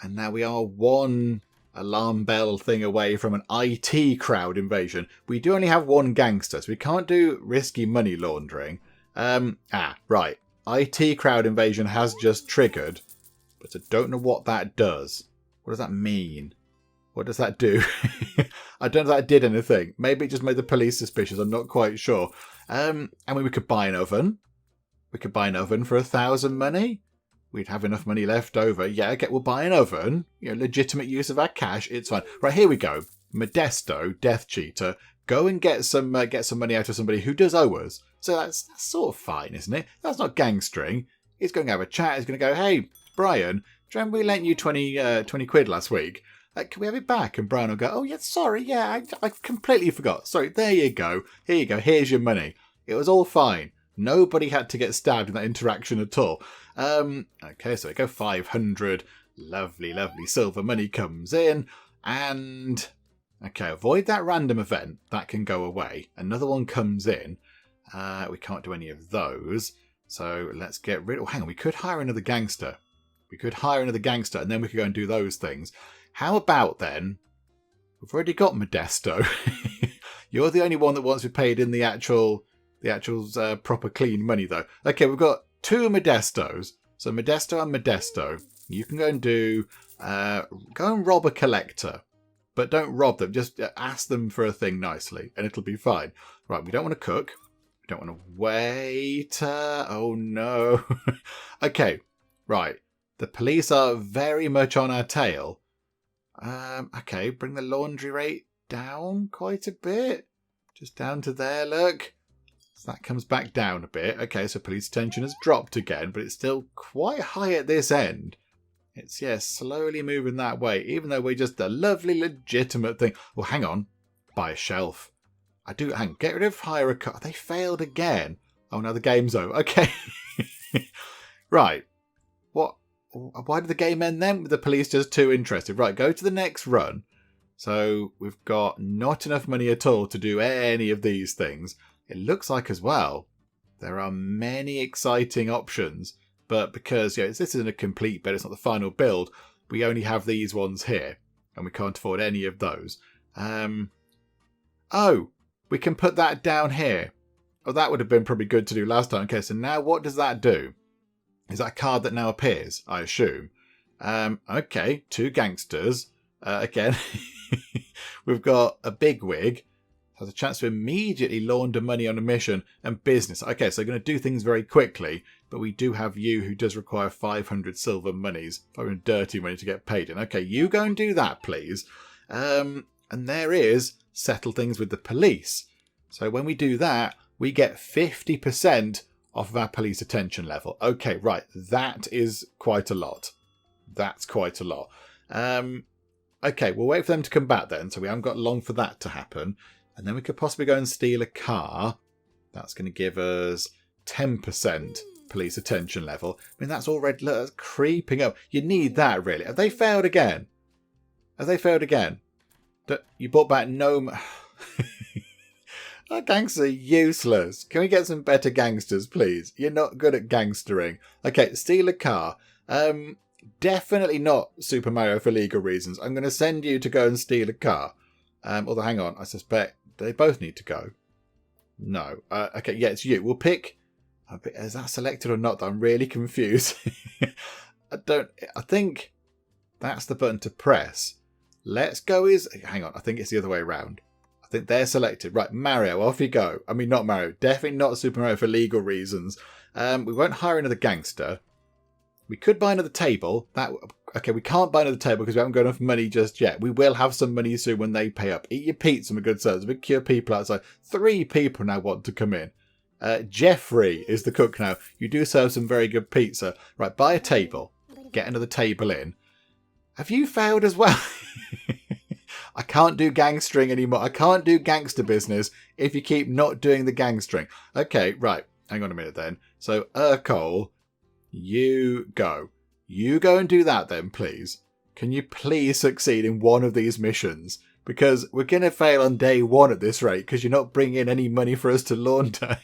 And now we are 1 alarm bell thing away from an IT crowd invasion. We do only have 1 gangster, so we can't do risky money laundering. Right. IT crowd invasion has just triggered, but I don't know what that does. What does that mean? What does that do? I don't know if that did anything. Maybe it just made the police suspicious. I'm not quite sure. I mean, we could buy an oven. We could buy an oven for 1,000 money. We'd have enough money left over. Yeah, okay, we'll buy an oven. Legitimate use of our cash. It's fine. Right, here we go. Modesto, Death Cheater. Go and get some money out of somebody who does owe us. So that's sort of fine, isn't it? That's not gangstering. He's going to have a chat. He's going to go, hey, Brian, do you remember we lent you 20 quid last week? Can we have it back? And Brian will go, oh, yeah, sorry. Yeah, I completely forgot. Sorry, there you go. Here you go. Here's your money. It was all fine. Nobody had to get stabbed in that interaction at all. Okay, so we go 500. Lovely, lovely silver money comes in. And, okay, avoid that random event. That can go away. Another one comes in. We can't do any of those. So let's get rid of... Oh, hang on, we could hire another gangster. We could hire another gangster and then we could go and do those things. How about then... We've already got Modesto. You're the only one that wants to be paid in the actual proper clean money, though. Okay, we've got 2 Modestos. So Modesto and Modesto. You can go and do... go and rob a collector. But don't rob them. Just ask them for a thing nicely. And it'll be fine. Right, we don't want to cook. We don't want to wait. Oh, no. Okay, right. The police are very much on our tail. Okay, bring the laundry rate down quite a bit. Just down to there, look. So that comes back down a bit. Okay, so police attention has dropped again, but it's still quite high at this end. It's, yeah, slowly moving that way, even though we're just a lovely, legitimate thing. Well, hang on. Buy a shelf. Get rid of hire a car. They failed again. Oh, no, the game's over. Okay. Right. What? Why did the game end then? The police just too interested. Right, go to the next run. So we've got not enough money at all to do any of these things. It looks like as well there are many exciting options, but because this isn't a complete build, it's not the final build, we only have these ones here, and we can't afford any of those. Oh, we can put that down here. Oh, that would have been probably good to do last time. Okay, so now what does that do? Is that a card that now appears, I assume? Okay, 2 gangsters. Again, we've got a bigwig. Has a chance to immediately launder money on a mission and business. Okay, so going to do things very quickly, but we do have you who does require 500 silver monies, 500 dirty money to get paid in. Okay, you go and do that, please. And there is settle things with the police. So when we do that, we get 50% off of our police attention level. Okay, right, that is quite a lot. That's quite a lot. Okay, we'll wait for them to come back then, so we haven't got long for that to happen. And then we could possibly go and steal a car. That's going to give us 10% police attention level. I mean, that's already that's creeping up. You need that, really. Have they failed again? Have they failed again? You brought back no... Our gangsters are useless. Can we get some better gangsters, please? You're not good at gangstering. Okay, steal a car. Definitely not Super Mario for legal reasons. I'm going to send you to go and steal a car. Although, hang on, I suspect they both need to go. No. Okay, yeah, it's you. We'll pick... Is that selected or not? I'm really confused. I think that's the button to press. Let's go hang on, I think it's the other way around. I think they're selected. Right, Mario, off you go. I mean, not Mario. Definitely not Super Mario for legal reasons. We won't hire another gangster. We could buy another table. Okay, we can't buy another table because we haven't got enough money just yet. We will have some money soon when they pay up. Eat your pizza, my good sir. There's a big queue of people outside. 3 people now want to come in. Jeffrey is the cook now. You do serve some very good pizza. Right, buy a table. Get another table in. Have you failed as well? I can't do gangstering anymore. I can't do gangster business if you keep not doing the gangstering. Okay, right. Hang on a minute then. So, Urkel, you go. You go and do that then, please. Can you please succeed in one of these missions? Because we're going to fail on day 1 at this rate because you're not bringing in any money for us to launder.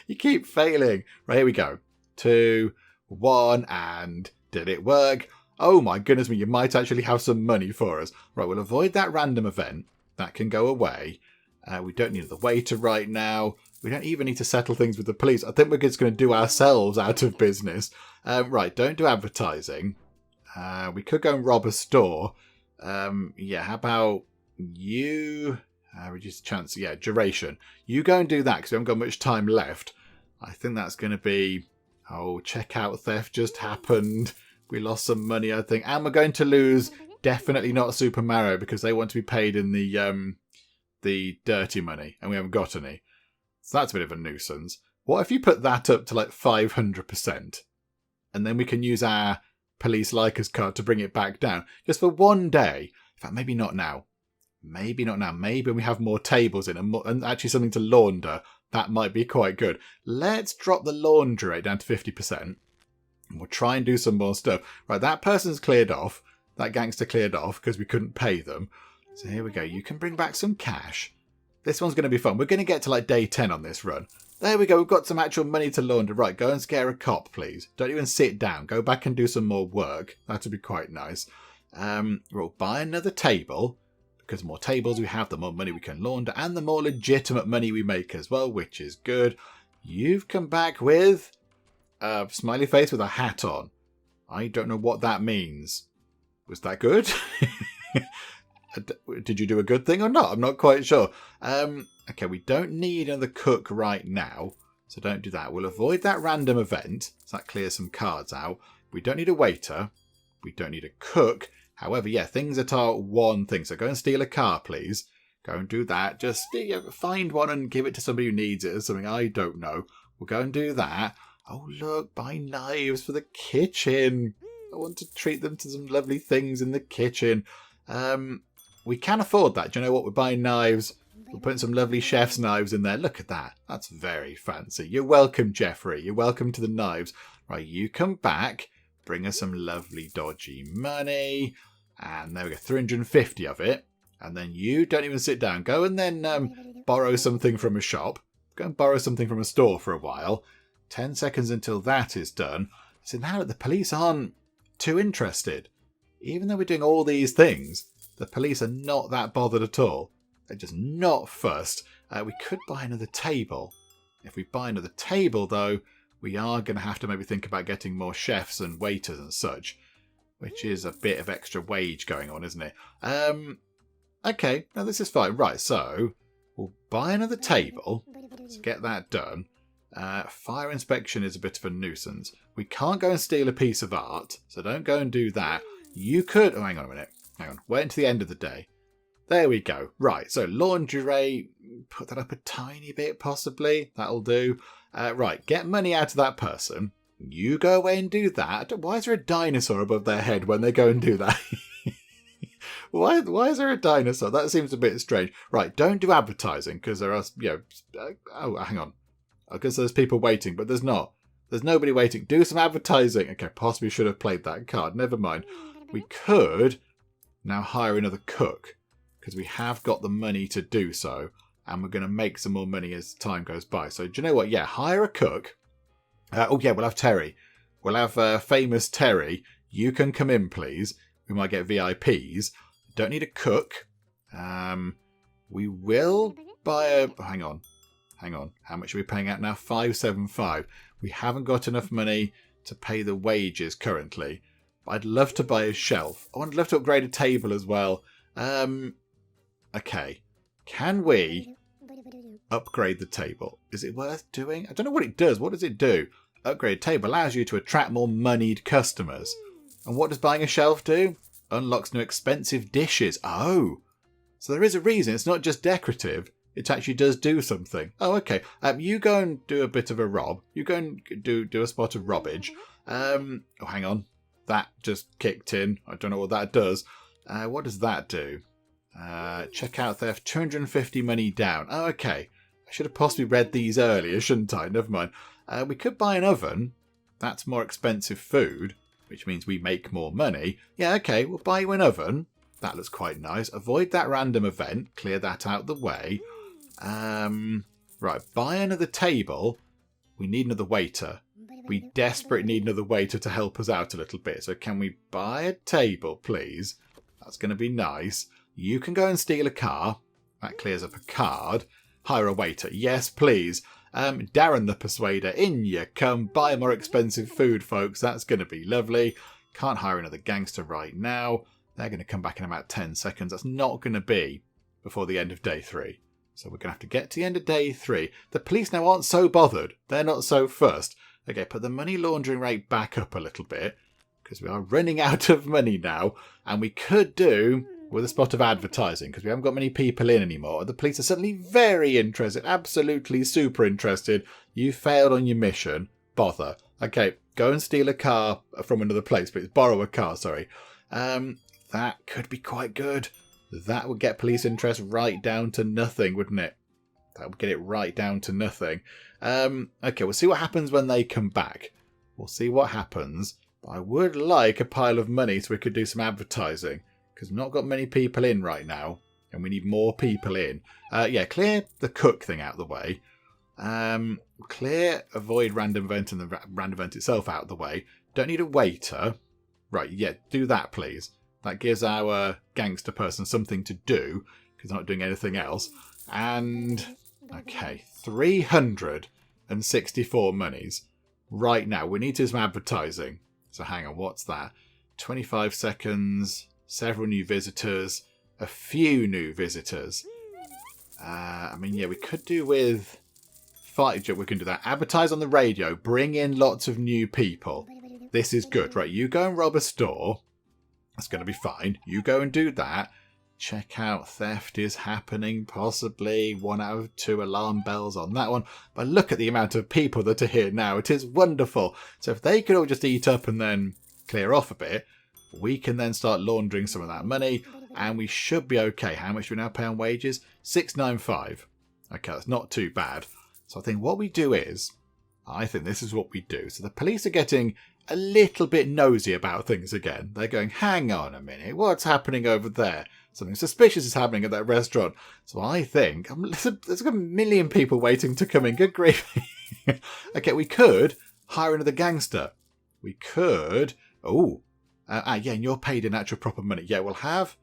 You keep failing. Right, here we go. 2, 1, and did it work? Oh my goodness me, you might actually have some money for us. Right, we'll avoid that random event. That can go away. We don't need the waiter right now. We don't even need to settle things with the police. I think we're just going to do ourselves out of business. Right, don't do advertising. We could go and rob a store. Yeah, how about you... reduce the chance. Yeah, duration. You go and do that because we haven't got much time left. I think that's going to be... Oh, checkout theft just happened. We lost some money, I think. And we're going to lose... Definitely not Super Mario because they want to be paid in the dirty money and we haven't got any. So that's a bit of a nuisance. What if you put that up to like 500%? And then we can use our police likers card to bring it back down. Just for one day. In fact, maybe not now. Maybe not now. Maybe we have more tables in and actually something to launder. That might be quite good. Let's drop the laundry rate down to 50%. And we'll try and do some more stuff. Right, that person's cleared off. That gangster cleared off because we couldn't pay them. So here we go. You can bring back some cash. This one's going to be fun. We're going to get to like day 10 on this run. There we go. We've got some actual money to launder. Right, go and scare a cop, please. Don't even sit down. Go back and do some more work. That would be quite nice. We'll buy another table. Because the more tables we have, the more money we can launder. And the more legitimate money we make as well, which is good. You've come back with a smiley face with a hat on. I don't know what that means. Was that good? Did you do a good thing or not? I'm not quite sure. Okay, we don't need another cook right now. So don't do that. We'll avoid that random event. So that clears some cards out. We don't need a waiter. We don't need a cook. However, yeah, things that are one thing. So go and steal a car, please. Go and do that. Just find one and give it to somebody who needs it or something. I don't know. We'll go and do that. Oh, look, buy knives for the kitchen. I want to treat them to some lovely things in the kitchen. We can afford that. Do you know what? We're buying knives. We're putting some lovely chef's knives in there. Look at that. That's very fancy. You're welcome, Jeffrey. You're welcome to the knives. Right, you come back. Bring us some lovely dodgy money. And there we go. 350 of it. And then you don't even sit down. Go and then borrow something from a shop. Go and borrow something from a store for a while. 10 seconds until that is done. So now that the police aren't too interested. Even though we're doing all these things, the police are not that bothered at all. They're just not fussed. We could buy another table. If we buy another table, though, we are going to have to maybe think about getting more chefs and waiters and such, which is a bit of extra wage going on, isn't it? Okay, now this is fine. Right, so we'll buy another table. Let's get that done. Fire inspection is a bit of a nuisance. We can't go and steal a piece of art, so don't go and do that. You could... Oh, hang on a minute. Hang on. Wait until the end of the day. There we go. Right, so laundry rate, put that up a tiny bit, possibly. That'll do. Right, get money out of that person. You go away and do that. Why is there a dinosaur above their head when they go and do that? Why is there a dinosaur? That seems a bit strange. Right, don't do advertising, because there are... Oh, hang on. Because there's people waiting, but there's not. There's nobody waiting. Do some advertising. Okay, possibly should have played that card. Never mind. We could now hire another cook, because we have got the money to do so, and we're going to make some more money as time goes by. So do you know what? Yeah, hire a cook. Oh yeah, we'll have Terry. We'll have famous Terry. You can come in, please. We might get VIPs. Don't need a cook. We will buy a... Oh, hang on. How much are we paying out now? 575. We haven't got enough money to pay the wages currently. But I'd love to buy a shelf. Oh, I'd love to upgrade a table as well. Okay. Can we upgrade the table? Is it worth doing? I don't know what it does. What does it do? Upgrade table allows you to attract more moneyed customers. And what does buying a shelf do? Unlocks new expensive dishes. Oh. So there is a reason. It's not just decorative. It actually does do something. Oh, okay. You go and do a bit of a rob. You go and do a spot of robbage. Oh, hang on. That just kicked in. I don't know what that does. What does that do? Checkout theft. 250 money down. Oh, okay. I should have possibly read these earlier, shouldn't I? Never mind. We could buy an oven. That's more expensive food, which means we make more money. Yeah, okay. We'll buy you an oven. That looks quite nice. Avoid that random event. Clear that out the way. Right, buy another table. We need another waiter. We desperately need another waiter to help us out a little bit. So can we buy a table, please? That's going to be nice. You can go and steal a car. That clears up a card. Hire a waiter. Yes, please. Darren the Persuader, in you come. Buy more expensive food, folks. That's going to be lovely. Can't hire another gangster right now. They're going to come back in about 10 seconds. That's not going to be before the end of day 3. So we're going to have to get to the end of day 3. The police now aren't so bothered. They're not so fussed. Okay, put the money laundering rate back up a little bit, because we are running out of money now. And we could do with a spot of advertising, because we haven't got many people in anymore. The police are suddenly very interested, absolutely super interested. You failed on your mission. Bother. Okay, go and steal a car from another place, please. Borrow a car, sorry. That could be quite good. That would get police interest right down to nothing, wouldn't it? That would get it right down to nothing. Okay, we'll see what happens when they come back. We'll see what happens. But I would like a pile of money so we could do some advertising, because we've not got many people in right now, and we need more people in. Yeah, clear the cook thing out of the way. Clear avoid random event and the random event itself out of the way. Don't need a waiter. Right, yeah, do that, please. That gives our gangster person something to do, because they're not doing anything else. And, okay, 364 monies. Right now, we need to do some advertising. So hang on, what's that? 25 seconds, several new visitors, a few new visitors. I mean, yeah, we could do with... we can do that. Advertise on the radio, bring in lots of new people. This is good. Right, you go and rob a store. That's going to be fine. You go and do that. Check out theft is happening, possibly 1 out of 2 alarm bells on that one. But look at the amount of people that are here now. It is wonderful. So if they could all just eat up and then clear off a bit, we can then start laundering some of that money, and we should be okay. How much do we now pay on wages? 695. Okay, that's not too bad. So I think what we do is, I think this is what we do. So the police are getting a little bit nosy about things again. They're going, hang on a minute, what's happening over there? Something suspicious is happening at that restaurant. So I think, there's a million people waiting to come in. Good grief. Okay, we could hire another gangster. We could, yeah, and you're paid in actual proper money. Yeah, we'll have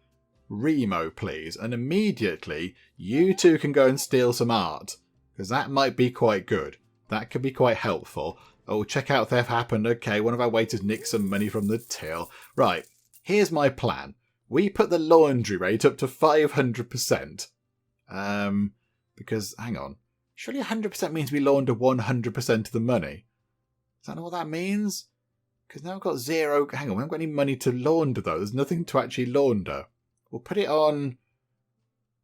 Remo, please. And immediately, you two can go and steal some art, because that might be quite good. That could be quite helpful. Oh, check out theft happened. Okay, one of our waiters nicked some money from the till. Right, here's my plan. We put the laundry rate up to 500%. Because, hang on, surely 100% means we launder 100% of the money. Is that not what that means? Because now we've got 0... Hang on, we haven't got any money to launder, though. There's nothing to actually launder. We'll put it on...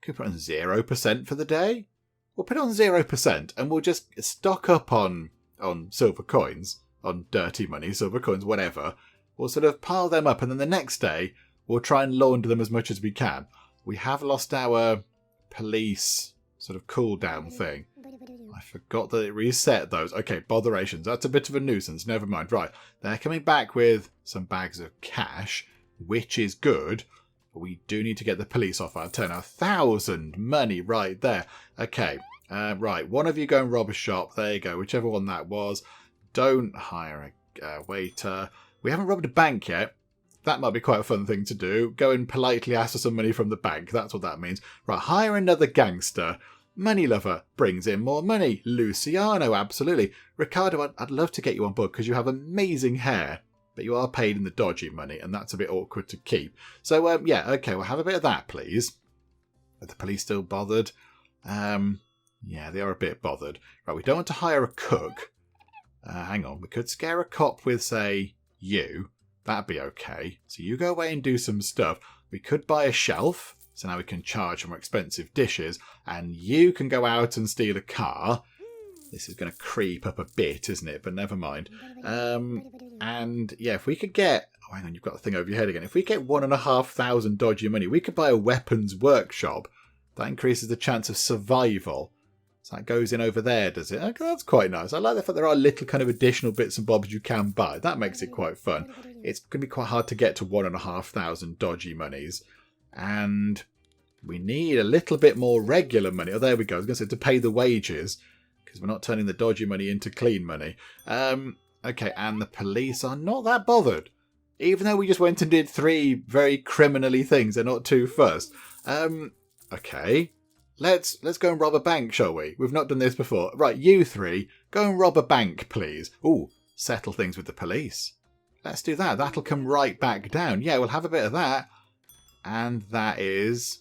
Could we put it on 0% for the day? We'll put it on 0%, and we'll just stock up on silver coins, on dirty money, silver coins, whatever. We'll sort of pile them up, and then the next day, we'll try and launder them as much as we can. We have lost our police sort of cooldown thing. I forgot that it reset those. Okay, botherations. That's a bit of a nuisance. Never mind. Right, they're coming back with some bags of cash, which is good. But we do need to get the police off our turn. 1,000 money right there. Okay, right. One of you go and rob a shop. There you go. Whichever one that was. Don't hire a waiter. We haven't robbed a bank yet. That might be quite a fun thing to do. Go and politely ask for some money from the bank. That's what that means. Right, hire another gangster. Money lover brings in more money. Luciano, absolutely. Ricardo, I'd love to get you on board because you have amazing hair, but you are paid in the dodgy money, and that's a bit awkward to keep. So, yeah, okay, we'll have a bit of that, please. Are the police still bothered? Yeah, they are a bit bothered. Right, we don't want to hire a cook. Hang on, we could scare a cop with, say, you. That'd be okay. So you go away and do some stuff. We could buy a shelf, so now we can charge for more expensive dishes, and you can go out and steal a car. This is going to creep up a bit, isn't it? But never mind. And yeah, if we could get... Oh, hang on, you've got the thing over your head again. If we get 1,500 dodgy money, we could buy a weapons workshop. That increases the chance of survival. So that goes in over there, does it? Okay, that's quite nice. I like the fact there are little kind of additional bits and bobs you can buy. That makes it quite fun. It's going to be quite hard to get to 1,500 dodgy monies. And we need a little bit more regular money. Oh, there we go. I was going to say to pay the wages, because we're not turning the dodgy money into clean money. Okay, and the police are not that bothered. Even though we just went and did 3 very criminally things, they're not too fussed. Okay. Let's go and rob a bank, shall we? We've not done this before. Right, you 3, go and rob a bank, please. Ooh, settle things with the police. Let's do that. That'll come right back down. Yeah, we'll have a bit of that. And that is...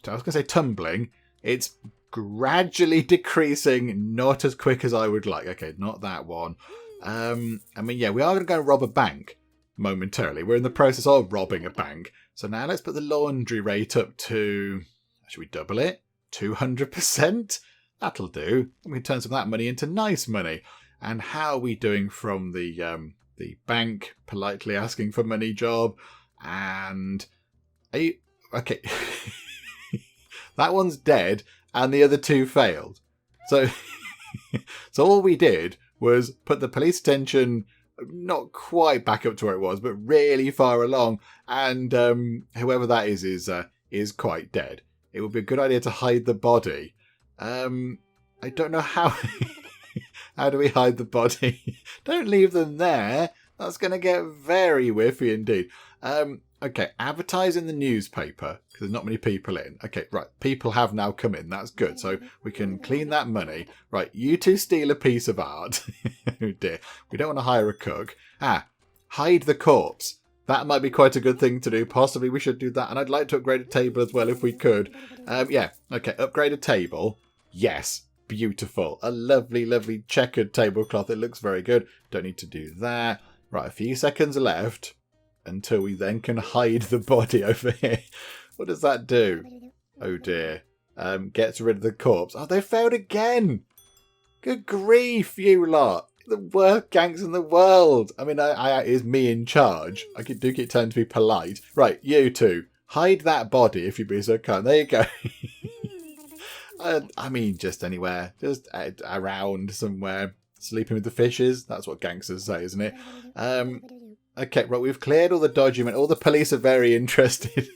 I was going to say tumbling. It's gradually decreasing, not as quick as I would like. Okay, not that one. I mean, yeah, we are going to go rob a bank momentarily. We're in the process of robbing a bank. So now let's put the laundry rate up to... Should we double it? 200%? That'll do. We can turn some of that money into nice money. And how are we doing from the bank politely asking for money job? And... Okay. That one's dead, and the other two failed. So, so all we did was put the police attention not quite back up to where it was, but really far along, and whoever that is quite dead. It would be a good idea to hide the body. I don't know how. How do we hide the body? Don't leave them there. That's going to get very whiffy indeed. Okay, advertise in the newspaper, because there's not many people in. Okay, right, people have now come in. That's good. So we can clean that money. Right, you two steal a piece of art. Oh dear. We don't want to hire a cook. Hide the corpse. That might be quite a good thing to do. Possibly we should do that. And I'd like to upgrade a table as well if we could. Yeah, okay, upgrade a table. Yes, beautiful. A lovely, lovely checkered tablecloth. It looks very good. Don't need to do that. Right, a few seconds left until we then can hide the body over here. What does that do? Oh dear. Gets rid of the corpse. Oh, they failed again. Good grief, you lot. The worst gangs in the world. I mean, it is me in charge. I do keep trying to be polite. Right, you two. Hide that body if you be so kind. There you go. I mean, just anywhere. Just around somewhere. Sleeping with the fishes. That's what gangsters say, isn't it? Okay, right, we've cleared all the dodgy men. All the police are very interested.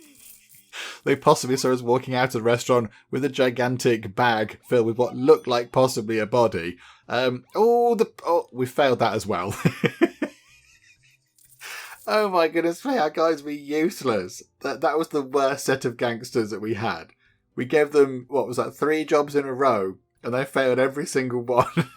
They possibly saw us walking out of the restaurant with a gigantic bag filled with what looked like possibly a body. We failed that as well. Oh my goodness me, our guys were useless. That was the worst set of gangsters that we had. We gave them, 3 jobs in a row, and they failed every single one.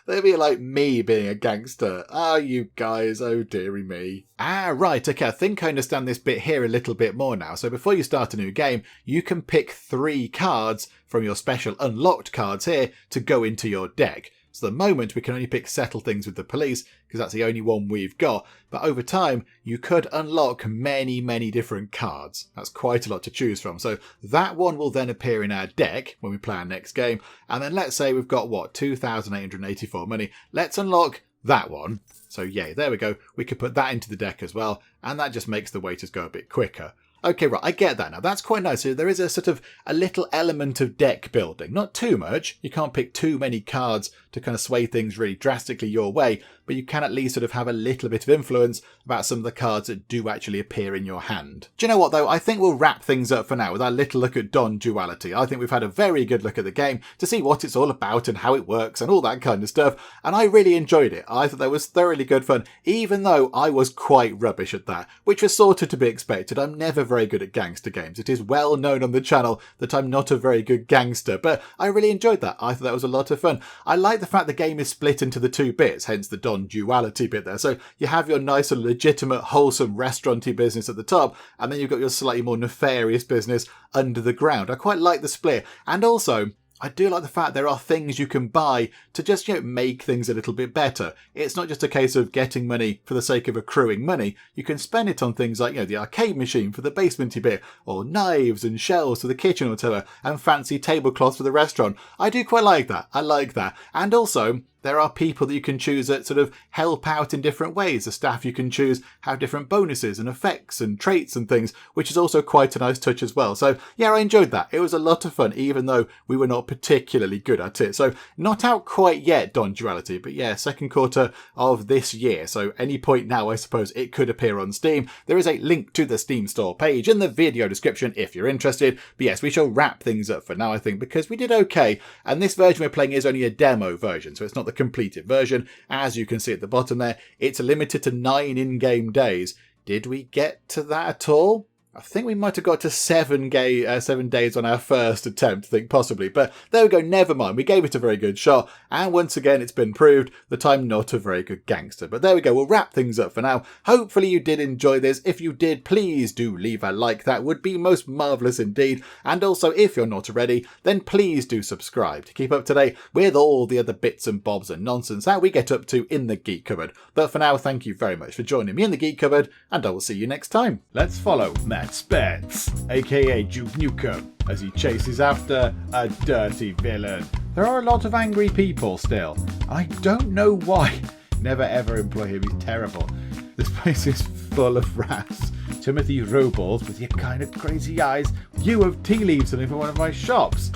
They'd be like me being a gangster. You guys, oh dearie me. Right, okay, I think I understand this bit here a little bit more now. So before you start a new game, you can pick 3 cards from your special unlocked cards here to go into your deck. So at the moment, we can only pick settle things with the police, because that's the only one we've got. But over time, you could unlock many, many different cards. That's quite a lot to choose from. So that one will then appear in our deck when we play our next game. And then let's say we've got, 2,884 money. Let's unlock that one. So yeah, there we go. We could put that into the deck as well. And that just makes the waiters go a bit quicker. Okay, right, I get that now. That's quite nice. So there is a little element of deck building. Not too much. You can't pick too many cards to kind of sway things really drastically your way, but you can at least have a little bit of influence about some of the cards that do actually appear in your hand. Do you know what, though? I think we'll wrap things up for now with our little look at Duality. I think we've had a very good look at the game to see what it's all about and how it works and all that kind of stuff, and I really enjoyed it. I thought that was thoroughly good fun, even though I was quite rubbish at that, which was sort of to be expected. I'm never very good at gangster games. It is well known on the channel that I'm not a very good gangster, but I really enjoyed that. I thought that was a lot of fun. I like the fact the game is split into the 2 bits, hence the Duality bit there. So you have your nice and legitimate, wholesome restauranty business at the top, and then you've got your slightly more nefarious business under the ground. I quite like the split. And also, I do like the fact there are things you can buy to just, make things a little bit better. It's not just a case of getting money for the sake of accruing money. You can spend it on things like, the arcade machine for the basementy bit, or knives and shelves for the kitchen or whatever, and fancy tablecloths for the restaurant. I do quite like that. I like that. And also, there are people that you can choose that help out in different ways. The staff you can choose have different bonuses and effects and traits and things, which is also quite a nice touch as well. So yeah, I enjoyed that. It was a lot of fun, even though we were not particularly good at it. So not out quite yet, Duality, but yeah, 2nd quarter of this year. So any point now, I suppose it could appear on Steam. There is a link to the Steam store page in the video description if you're interested. But yes, we shall wrap things up for now, I think, because we did okay. And this version we're playing is only a demo version, so it's not the completed version. As you can see at the bottom there, it's limited to 9 in-game days. Did we get to that at all? I think we might have got to 7 days on our first attempt, I think, possibly. But there we go, never mind. We gave it a very good shot. And once again, it's been proved that I'm not a very good gangster. But there we go, we'll wrap things up for now. Hopefully you did enjoy this. If you did, please do leave a like. That would be most marvellous indeed. And also, if you're not already, then please do subscribe to keep up to date with all the other bits and bobs and nonsense that we get up to in the Geek Cupboard. But for now, thank you very much for joining me in the Geek Cupboard, and I will see you next time. Let's follow Matt Spence, aka Duke Nukem, as he chases after a dirty villain. There are a lot of angry people still. I don't know why. Never ever employ him, he's terrible. This place is full of rats. Timothy Robles with your kind of crazy eyes. You have tea leaves in it for one of my shops.